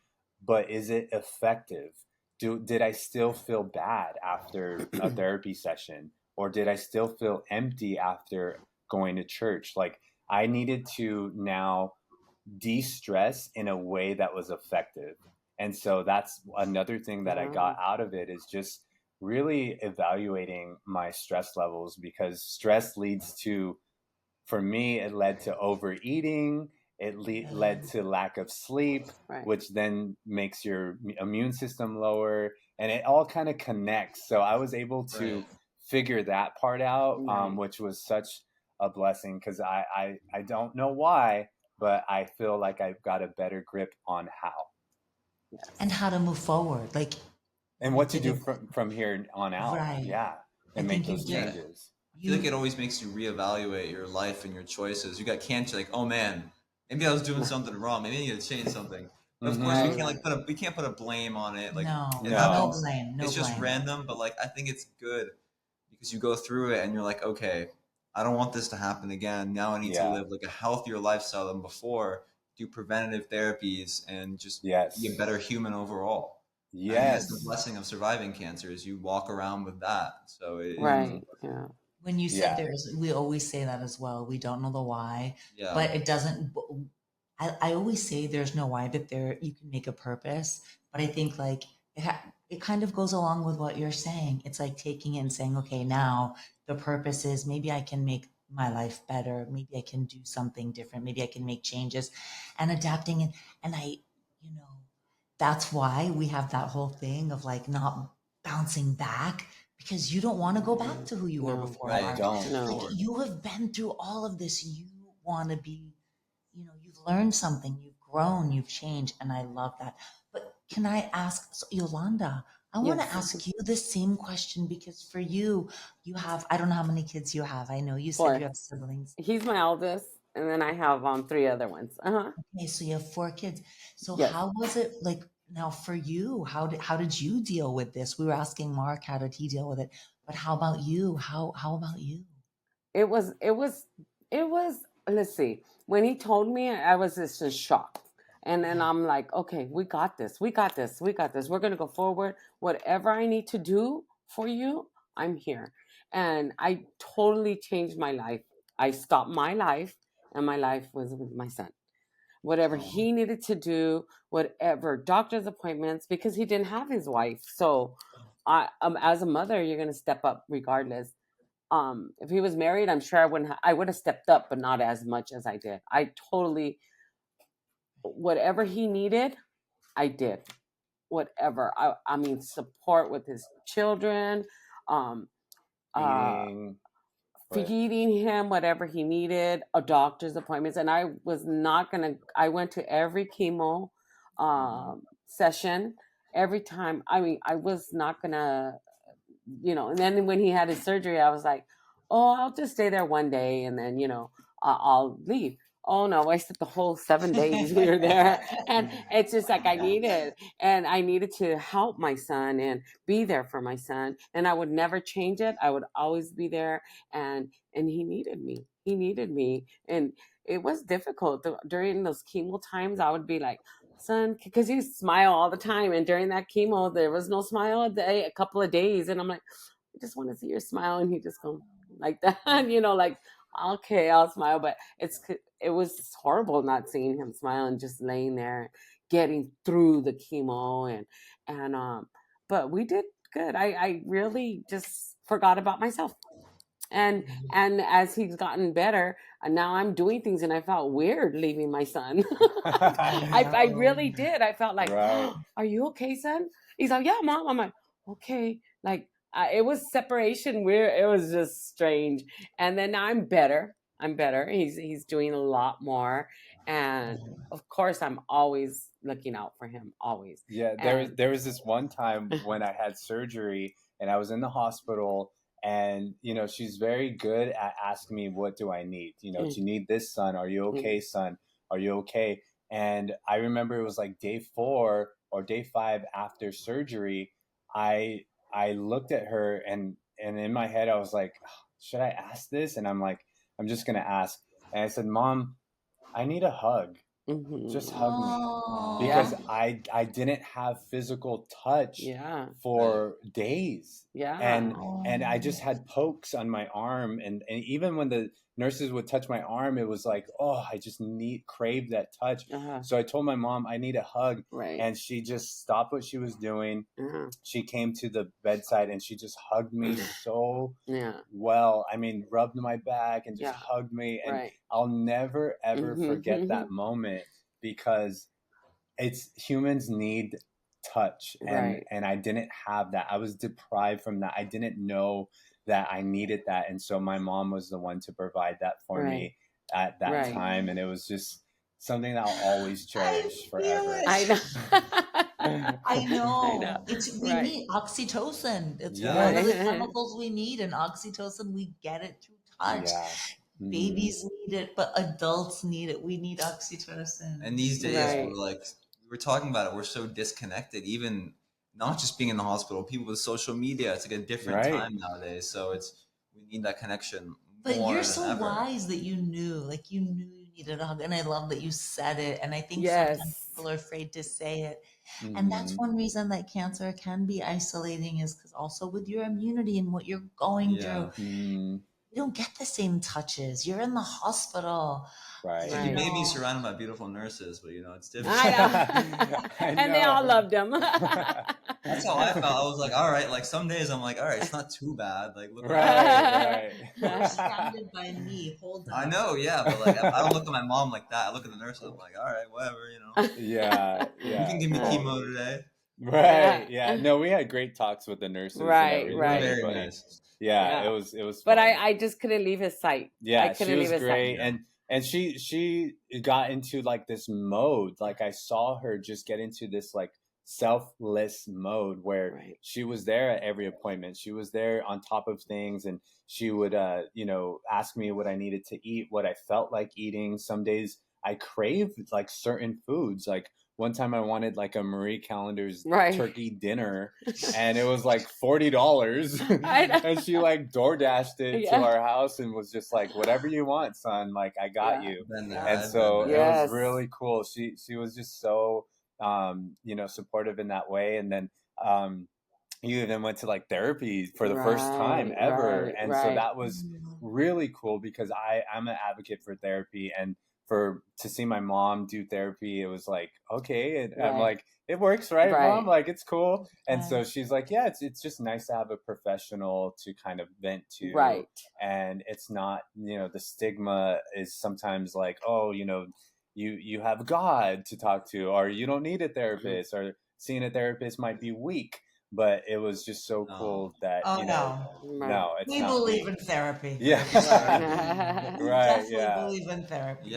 but is it effective? Did I still feel bad after a therapy session, or did I still feel empty after going to church? Like, I needed to now de-stress in a way that was effective. And so that's another thing that I got out of it, is just really evaluating my stress levels, because stress leads to, for me, it led to overeating. It led to lack of sleep, which then makes your immune system lower, and it all kind of connects. So I was able to figure that part out, which was such a blessing, because I don't know why, but I feel like I've got a better grip on how. And how to move forward, and what to do from here on out. Right. Yeah, and make those changes. I feel like it always makes you reevaluate your life and your choices. You got cancer, like, oh man, maybe I was doing something wrong. Maybe I need to change something. But of course, we can't put a blame on it. Like, no blame. It's just random. But like, I think it's good because you go through it and you're like, okay, I don't want this to happen again. Now I need to live like a healthier lifestyle than before. Do preventative therapies and just be a better human overall. Yes, that's the blessing of surviving cancer, is you walk around with that. So Yeah. When you said we always say that as well. We don't know the why, but it doesn't. I always say there's no why, but you can make a purpose. But I think like it kind of goes along with what you're saying. It's like taking it and saying, okay, now the purpose is maybe I can make my life better. Maybe I can do something different. Maybe I can make changes and adapting. And I, that's why we have that whole thing of like not bouncing back, because you don't want to go back to who you were before. I don't. Like, you have been through all of this. You want to be, you've learned something, you've grown, you've changed. And I love that. But can I ask, Yolanda, I want to ask you the same question, because for you have, I don't know how many kids you have. I know you said you have siblings. He's my eldest. And then I have 3 other ones. Okay, so you have 4 kids. So how was it like now for you? How did you deal with this? We were asking Mark, how did he deal with it? But how about you? How about you? It was. Let's see. When he told me, I was just shocked. And then I'm like, okay, we got this. We got this. We got this. We're gonna go forward. Whatever I need to do for you, I'm here. And I totally changed my life. I stopped my life, and my life was with my son. Whatever he needed to do, whatever doctor's appointments, because he didn't have his wife. So as a mother, you're going to step up regardless. If he was married, I'm sure I would have stepped up, but not as much as I did. I totally, whatever he needed, I did. Whatever. I mean, support with his children, feeding him whatever he needed, a doctor's appointments. And I went to every chemo session every time. I mean, I was not gonna, and then when he had his surgery, I was like, oh, I'll just stay there one day and then, I'll leave. Oh no, I wasted the whole 7 days we were there. And it's just like I needed to help my son and be there for my son. And I would never change it. I would always be there. And he needed me. And it was difficult. During those chemo times, I would be like, son, because he smile all the time. And during that chemo, there was no smile a couple of days. And I'm like, I just want to see your smile. And he just go like that, like, okay, I'll smile. But it was horrible not seeing him smile and just laying there getting through the chemo. And but we did good. I really just forgot about myself. And as he's gotten better, now I'm doing things, and I felt weird leaving my son. I really did. I felt like, Right. are you okay, son? He's like, yeah, mom. I'm like, okay. Like it was separation where it was just strange. And then now I'm better. He's doing a lot more. And of course, I'm always looking out for him, always. Yeah, there was this one time when I had surgery and I was in the hospital, and she's very good at asking me, what do I need? Do you need this, son? Are you okay, son? Are you okay? And I remember it was like day 4 or day 5 after surgery. I looked at her, and in my head I was like, should I ask this? And I'm like, I'm just gonna ask. And I said, Mom, I need a hug. Just hug me, because I didn't have physical touch for days. And I just had pokes on my arm, and even when the nurses would touch my arm, it was like, oh, I just crave that touch. So I told my mom, I need a hug. And she just stopped what she was doing. She came to the bedside and she just hugged me so well. I mean, rubbed my back and just hugged me. And I'll never ever forget that moment, because humans need touch, and I didn't have that. I was deprived from that. I didn't know that I needed that, and so my mom was the one to provide that for me at that time, and it was just something that I'll always cherish forever. I know. I know. We need oxytocin. It's one of the chemicals we need, and oxytocin, we get it through touch. Babies need it, but adults need it. We need oxytocin. And these days, we're talking about it. We're so disconnected, even not just being in the hospital, people with social media. It's like a different time nowadays. So we need that connection. But you're so wise that you knew you needed a hug. And I love that you said it. And I think sometimes people are afraid to say it. And that's one reason that cancer can be isolating, is because also with your immunity and what you're going through, you don't get the same touches. You're in the hospital. You may be surrounded by beautiful nurses, but it's different. I know. And they all loved him. That's how I felt. I was like, all right, like some days I'm like, all right, it's not too bad. Like, look You're surrounded by me. Hold on. I know, but like I don't look at my mom like that. I look at the nurses. I'm like, all right, whatever, Yeah. You can give me chemo today. No, we had great talks with the nurses. Very nice. It was fun. But I just couldn't leave his sight. She was great. And she got into like this mode. Like I saw her just get into this like selfless mode where she was there at every appointment. She was there on top of things, and she would ask me what I needed to eat, what I felt like eating. Some days I craved like certain foods. Like one time I wanted like a Marie Callender's turkey dinner, and it was like $40. And she like DoorDashed it to our house and was just like, whatever you want, son, like I got you. And so it was really cool. She was just so supportive in that way. And then you even went to like therapy for the first time ever. And so that was really cool, because I'm an advocate for therapy, and to see my mom do therapy, it was like, okay. And I'm like, it works, right, Mom? Like, it's cool. And so she's like, yeah, it's just nice to have a professional to kind of vent to. And it's not, the stigma is sometimes like, oh, you have God to talk to, or you don't need a therapist, or seeing a therapist might be weak. But it was just so cool that it's we believe in therapy. Believe in therapy.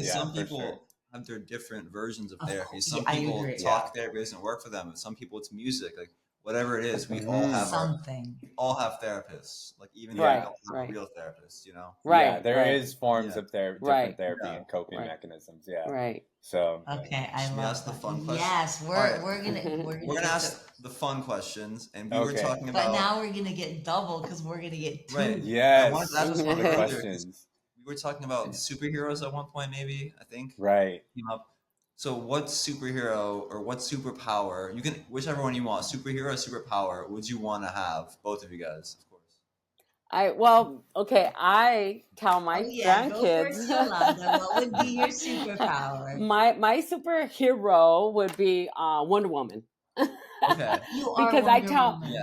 Some people have their different versions of therapy. Some people talk therapy doesn't work for them, and some people it's music. Like whatever it is, we all have something. We all have therapists. Like even if we don't have a real therapist, there is forms of different therapy and coping mechanisms. So I love ask the fun questions. Yes, we're gonna ask the fun questions, and we were talking about. But now we're gonna get double, because we're gonna get two. I wanted to ask this one questions. We were talking about superheroes at one point, maybe I think. Came up. So what superhero or what superpower, you can, whichever one you want, superhero or superpower, would you want to have? Both of you guys, of course. I tell my grandkids. Yolanda, what would be your superpower? My superhero would be Wonder Woman. Okay.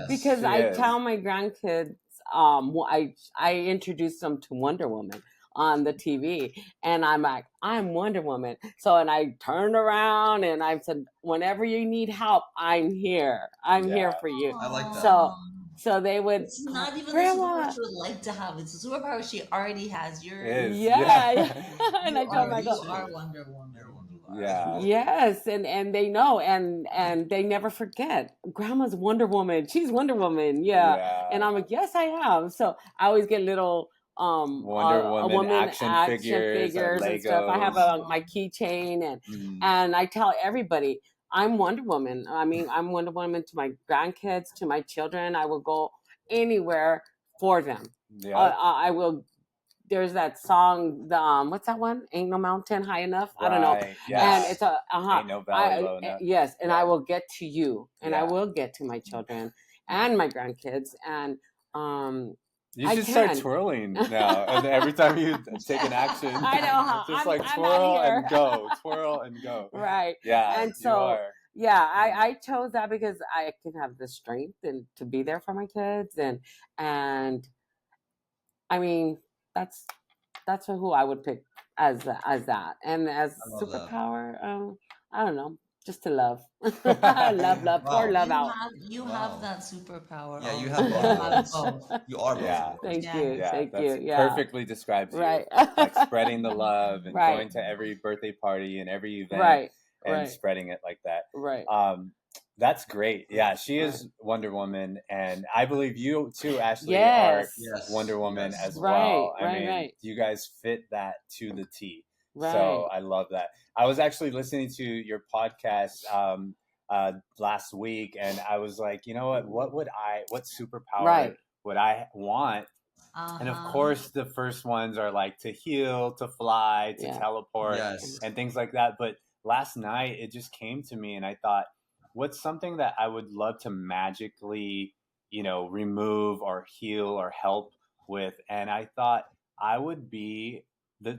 Because I tell my grandkids I introduced them to Wonder Woman on the TV, and I'm like, I'm Wonder Woman. So, and I turned around and I said, whenever you need help, I'm here. I'm here for you. I like that. So they would. It's not even Grandma. the superpower she would like to have. It's a superpower she already has. Yeah. And I told them, you are Wonder Woman. Yeah. Yes, and they know, and they never forget. Grandma's Wonder Woman. She's Wonder Woman. Yeah. And I'm like, yes, I am. So I always get little Wonder Woman action figures and stuff. I have my keychain, and I tell everybody I'm Wonder Woman. I mean, I'm Wonder Woman to my grandkids, to my children. I will go anywhere for them. Yeah. I will. There's that song, what's that one? Ain't No Mountain High Enough. I don't know. Yes. And it's Ain't No Valley Low Enough. Yes, and I will get to you, and I will get to my children and my grandkids, and you should start twirling now, and every time you take an action, I know, just like twirl and go, twirl and go. Right. Yeah. And so, I chose that because I can have the strength and to be there for my kids, and I mean, that's who I would pick as that, and as superpower. I don't know, just to love, love, Wow. pour love out. You have that superpower. Yeah, you have both. You are both. Yeah. Thank you. Thank you. Yeah, perfectly describes you. Right. Like spreading the love and going to every birthday party and every event, and spreading it like that. Right. That's great. Yeah, she is Wonder Woman, and I believe you too, Ashlee, are Wonder Woman as well. I mean, you guys fit that to the T. Right. So I love that. I was actually listening to your podcast last week, and I was like, you know what superpower would I want? And of course, the first ones are like to heal, to fly, to teleport, and things like that. But last night, it just came to me, and I thought, what's something that I would love to magically, remove or heal or help with? And I thought I would be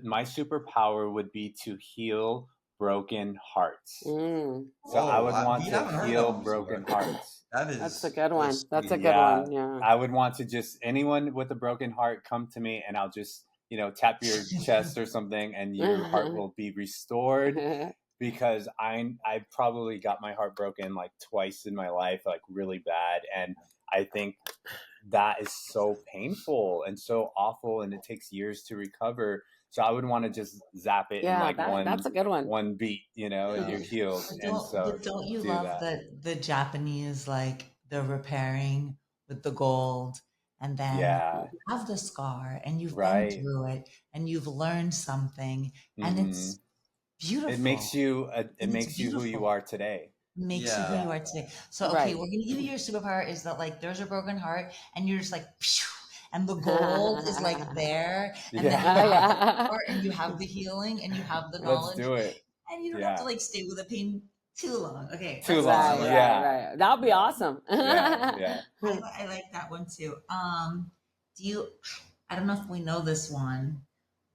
my superpower would be to heal broken hearts. So I would want to heal broken hearts. That's a good one. That's a good one. Yeah. I would want to just anyone with a broken heart come to me, and I'll just tap your chest or something, and your heart will be restored. Because I probably got my heart broken like twice in my life, like really bad. And I think that is so painful and so awful, and it takes years to recover. So I would want to just zap it in like that's a good one. One beat, and you're healed. Don't you love that the Japanese, like, they're repairing with the gold, and then you have the scar, and you've been through it, and you've learned something, and it's beautiful. It makes you who you are today. Makes you who you are today. So okay, we're gonna give you your superpower is that, like, there's a broken heart, and you're just like, and the gold is like there, and then you have the heart, and you have the healing, and you have the knowledge. Let's do it. And you don't have to like stay with the pain too long. Okay, too long. Right. That would be awesome. I like that one too. I don't know if we know this one,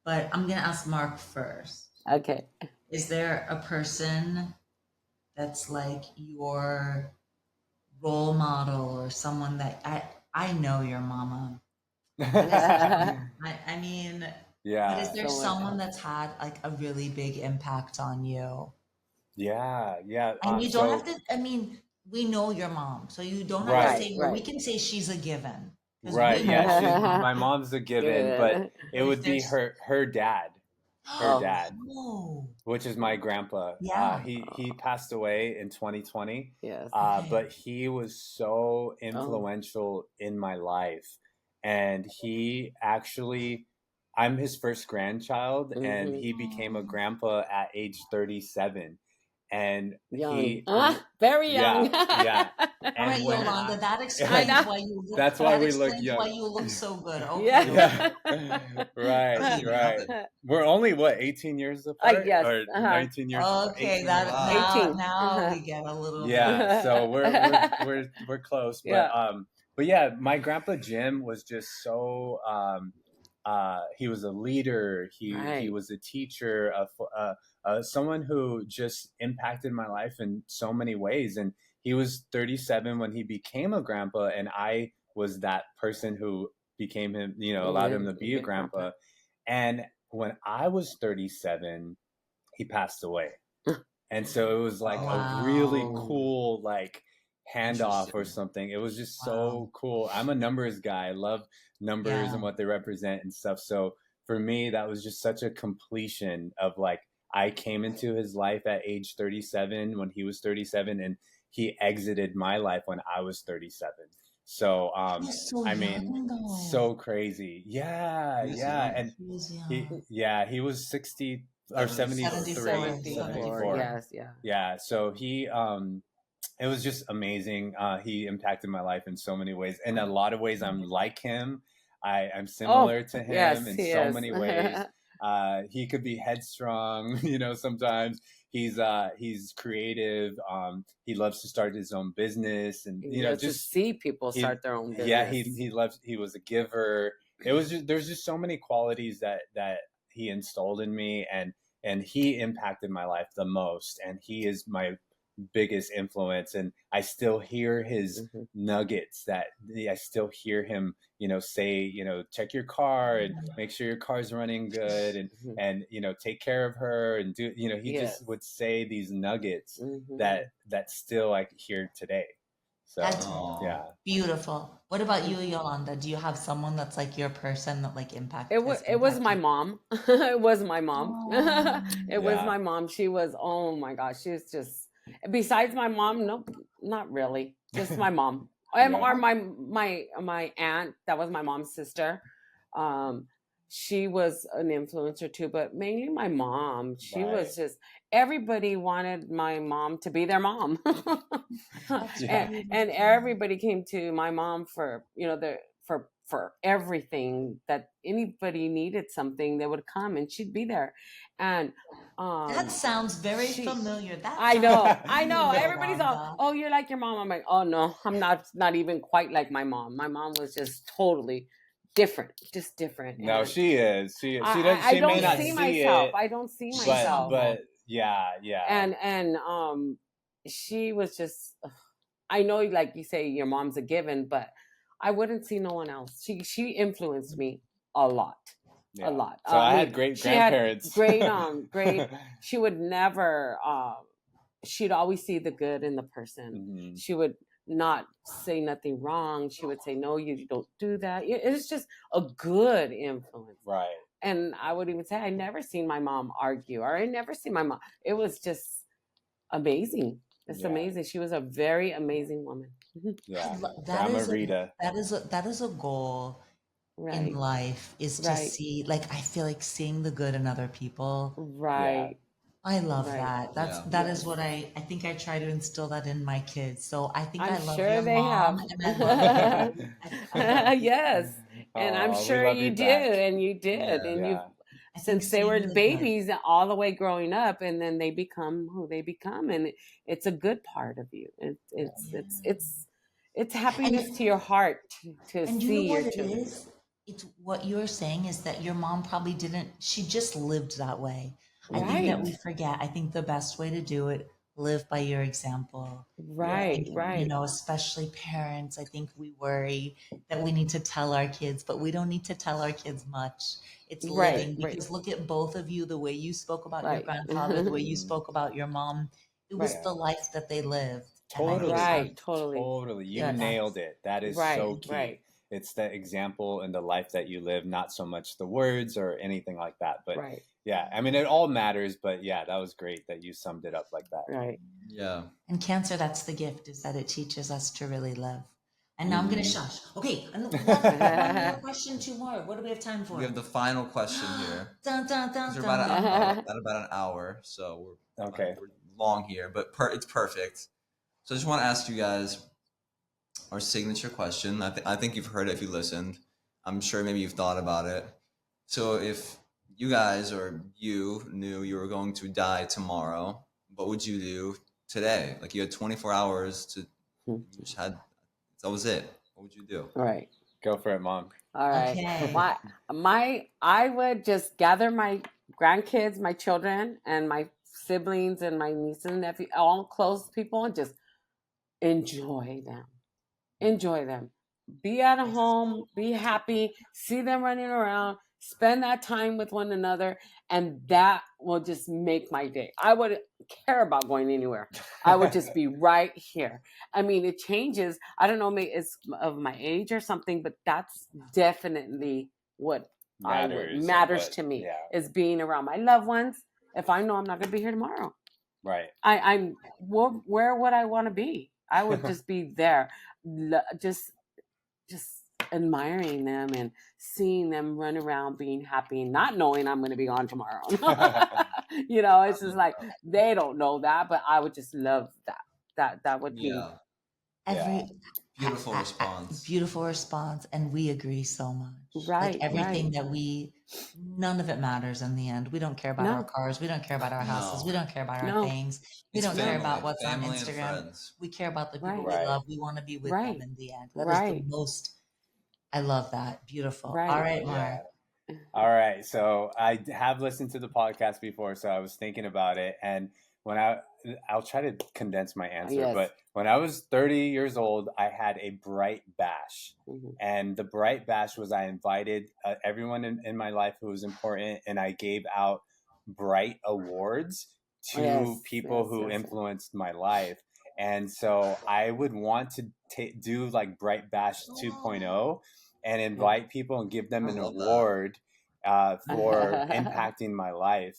but I'm gonna ask Mark first. Okay. Is there a person that's like your role model, or someone that I know your mama? I mean, but is there someone that's had like a really big impact on you? Yeah. And you don't have to. I mean, we know your mom, so you don't have to say. We can say she's a given. Right. Yeah. My mom's a given, but it would be her dad. Her dad, which is my grandpa. He passed away in 2020. Yes. But he was so influential in my life. And he actually, I'm his first grandchild, and he became a grandpa at age 37. And young. Very young. Yeah. And all right, Yolanda, that explains why you look. That's why we look young. Why you look so good. Okay. Yeah. Right. We're only 18 years apart, yes. or 19 years. Okay, now we get a little. Yeah. So we're close, but yeah, my grandpa Jim was just so. He was a leader. He was a teacher. Someone who just impacted my life in so many ways. And he was 37 when he became a grandpa, and I was that person who became him, allowed him to be a grandpa. And when I was 37, he passed away. And so it was like a really cool, like, handoff or something. It was just so cool. I'm a numbers guy. I love numbers and what they represent and stuff. So for me, that was just such a completion of, like, I came into his life at age 37 when he was 37, and he exited my life when I was 37. So, I mean, so crazy. Yeah. And he was 60 or 73, 74. Yes. Yeah. So he, it was just amazing. He impacted my life in so many ways. In a lot of ways, I'm like him. I'm similar to him in so many ways. He could be headstrong, sometimes. He's creative. He loves to start his own business, and just to see people start their own business. Yeah, he was a giver. There's just so many qualities that he installed in me, and he impacted my life the most, and he is my biggest influence. And I still hear his nuggets that I still hear him, say, check your car and make sure your car's running good, and take care of her, and do, he just would say these nuggets that still I hear today. So that's beautiful. What about you, Yolanda? Do you have someone that's like your person that like impacted? It was my mom. It was my mom. It was my mom. She was, oh my gosh, she was just, besides my mom, no, not really, just my mom. Or my aunt, that was my mom's sister. She was an influencer too, but mainly my mom. She was just, everybody wanted my mom to be their mom. and everybody came to my mom for, for everything, that anybody needed something, they would come and she'd be there. And that sounds very familiar. I know. Everybody's all, oh, you're like your mom. I'm like, oh no, I'm not even quite like my mom. My mom was just totally different, just different. No, and she is. She I don't may not see see myself. it, I don't see myself. But yeah. And she was just, I know, like you say, your mom's a given, but I wouldn't see no one else. She influenced me a lot. A lot. So I had great grandparents. Great. She would never, she'd always see the good in the person. She would not say nothing wrong. She would say, no, you don't do that. It was just a good influence. Right. And I would even say, I never seen my mom argue, or I never seen my mom. It was just amazing. It's amazing. She was a very amazing woman. Yeah. That is a goal in life, is to see, like, I feel like seeing the good in other people. Right. I love that. That is what I think I try to instill that in my kids. So I think I love sure your they mom. have. Yes. And I'm sure you do. And you did. And you, since they were babies all the way growing up, and then they become who they become. And it's a good part of you. It's happiness to your heart to see your children. It's what you're saying is that your mom probably she just lived that way. I think that we forget. I think the best way to do it, live by your example. Right. Especially parents. I think we worry that we need to tell our kids, but we don't need to tell our kids much. It's living. Because look at both of you, the way you spoke about your grandfather, the way you spoke about your mom. It was the life that they lived. Totally. You nailed it. That is so key. It's the example and the life that you live, not so much the words or anything like that. But yeah, I mean, it all matters. But yeah, that was great that you summed it up like that. Right. Yeah. And Cancer, that's the gift, is that it teaches us to really live. And now I'm going to shush. Okay. One more question, two more. What do we have time for? We have the final question here. Dun, dun, dun, We're dun. at about an hour, so we're long here, but it's perfect. So I just want to ask you guys our signature question. I think you've heard it if you listened. I'm sure maybe you've thought about it. So if you guys or you knew you were going to die tomorrow, what would you do today? Like, you had 24 hours to, you just had, that was it. What would you do? All right. Go for it, Mom. All right. Okay. I would just gather my grandkids, my children, and my siblings and my nieces and nephews, all close people, and just enjoy them. be at home, be happy, see them running around, spend that time with one another, and that will just make my day. I wouldn't care about going anywhere. I would just be right here. I mean, it changes. I don't know, maybe it's of my age or something, but that's definitely what matters to me, is being around my loved ones. If I know I'm not going to be here tomorrow, Right. I'm where would I want to be? I would just be there, just admiring them and seeing them run around being happy, not knowing I'm going to be on tomorrow. It's just like they don't know that, but I would just love that. That would be Beautiful response. Beautiful response, and we agree so much. Right. Everything that none of it matters in the end. We don't care about our cars. We don't care about our houses. We don't care about our things. We don't care about what's on Instagram. We care about the people we love. We want to be with them in the end. That is the most. I love that. Beautiful. All right, Mark. All right. So I have listened to the podcast before, so I was thinking about it, and when I'll try to condense my answer, but when I was 30 years old, I had a bright bash. And the bright bash was I invited everyone in my life who was important, and I gave out bright awards to people who influenced my life. And so I would want to do like Bright Bash 2.0 and invite people and give them an award for impacting my life.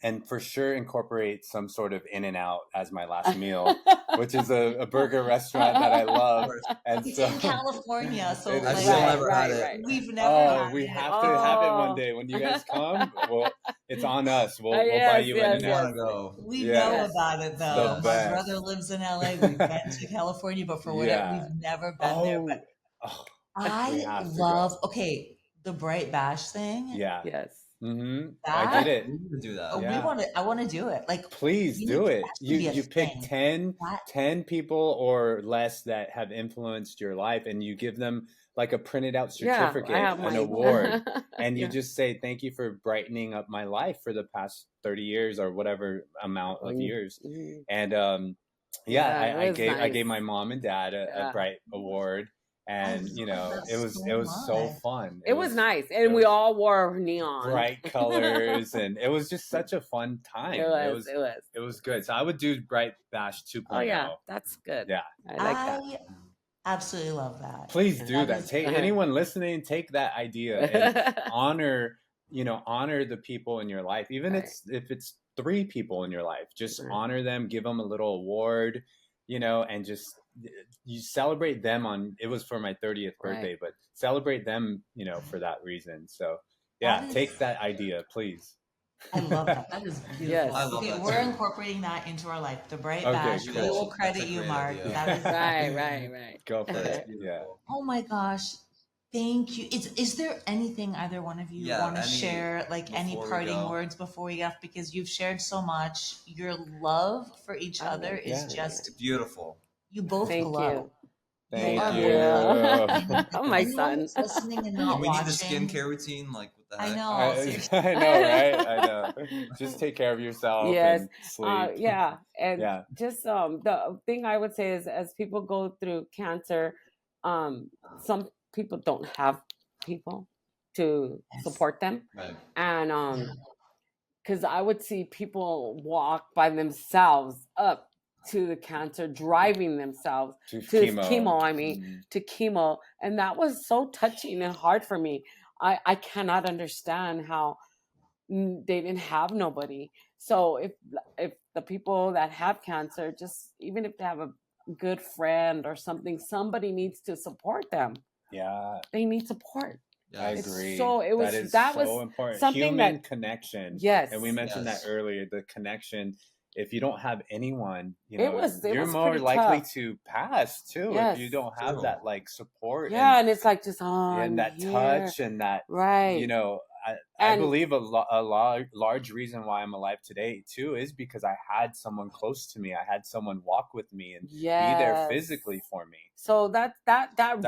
And for sure incorporate some sort of In-N-Out as my last meal, which is a burger restaurant that I love. And it's in California, so I've still never had it. We've never had we it. have to have it one day. When you guys come, it's on us. We'll buy you In-N-Out. We know about it, though. My brother lives in LA. We've been to California, but for whatever, we've never been there. But I love, the Bright Bash thing. Yeah. Yes. I did it. We need to do that. I want to do it. Like, please do it. You pick 10 people or less that have influenced your life, and you give them like a printed out certificate, an award, and you just say, thank you for brightening up my life for the past 30 years or whatever amount of years. And I gave my mom and dad a Bright Award. And it was so fun. It was nice, and we all wore neon, bright colors, and it was just such a fun time. It was good. So I would do Bright Bash 2.0. Oh yeah, that's good. Yeah, I like that. Absolutely love that. Please do that. Take anyone listening, take that idea and honor the people in your life, even if it's 3 people in your life. Just honor them, give them a little award, and just. You celebrate them it was for my 30th birthday, but celebrate them, for that reason. So take that idea, please. I love that. That is beautiful. Yes. I love that we're too. incorporating that into our life. The Bright Bash. Cool. We will credit you, Mark. Idea. That is right. Go for it. Yeah. Oh my gosh. Thank you. Is there anything either one of you want to share, like any parting words before we go? Because you've shared so much. Your love for each other is just beautiful. You both glow. Thank you. Oh, my son. Listening and not we watching. need the skincare routine. Like, what the heck? I know. I know, right? I know. Just take care of yourself. Yes. And sleep. And just the thing I would say is, as people go through cancer, some people don't have people to support them, and because I would see people walk by themselves up to the cancer, driving themselves to chemo. To chemo, and that was so touching and hard for me. I cannot understand how they didn't have nobody. So if the people that have cancer, just even if they have a good friend or something, somebody needs to support them. Yeah, they need support. I agree. So it was that was so important. Something Human connection. Yes, and we mentioned that earlier. The connection. If you don't have anyone, you're more likely to pass too. If you don't have that like support. And it's like just and that touch and that I believe a large reason why I'm alive today too is because I had someone close to me. I had someone walk with me and be there physically for me. So that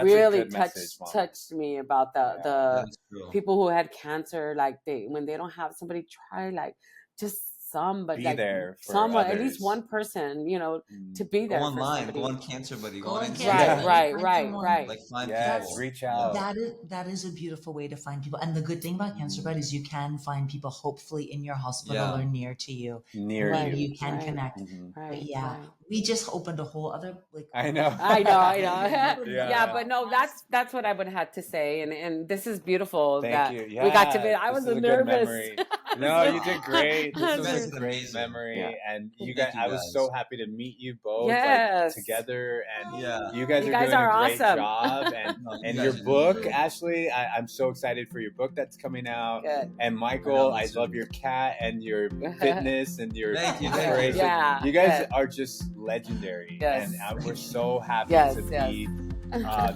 really touched me about the people who had cancer. Like when they don't have somebody, try like just some, but be like there for someone, at others. least one person, you know, to be Go there for online, somebody. go on Cancer Buddy, go Go on on Instagram. Cancer Right, Buddy, right, find someone. right. Like find Yes, people. reach out. That is a beautiful way to find people. And the good thing about Cancer Bud is you can find people hopefully in your hospital Yeah. or near to you. Near Right, You can right. connect. Mhm. Right. But yeah, right. we just opened a whole other like. I know. I know. Yeah. Yeah, but no, that's what I would have to say, and this is beautiful Thank that you. we got to be. Yeah, I this was is a good nervous. memory. No, you did great. This was That's a great amazing. memory, Yeah. and you Thank guys. you I was guys. so happy to meet you both Yes. like, together, and Yeah. you guys You are guys doing are a great awesome. job, and No, you and guys your are doing book, great. Ashley. I'm so excited for your book that's coming out. Good. And Michael, me I too. love your cat and your fitness and your Thank you, inspiration. Yeah, You guys good. are just legendary, Yes. and we're so happy Yes, to yes. be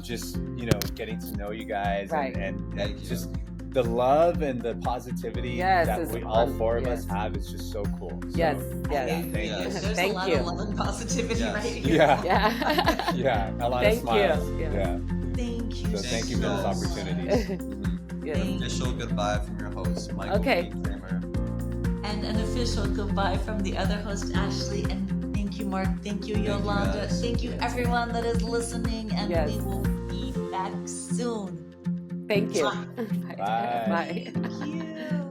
just getting to know you guys Right. and Thank you. just the love and the positivity Yes, that it's we all fun. four of Yes. us have is just so cool. So, Yes, I yes. agree. Yes. There's Thank a lot you. of love and positivity Yes. right here. Yeah. Yeah. Yeah, a lot Thank of smiles. you. Yeah. Thank you. So thank you for this guys. opportunity. Yes. Thank Official goodbye from your host, Michael Okay. Kramer. And an official goodbye from the other host, Ashley. And thank you, Mark. Thank you, you, Yolanda. guys. Thank you, everyone that is listening. And Yes. we will be back soon. Thank you. Bye. Bye. Bye. Thank you.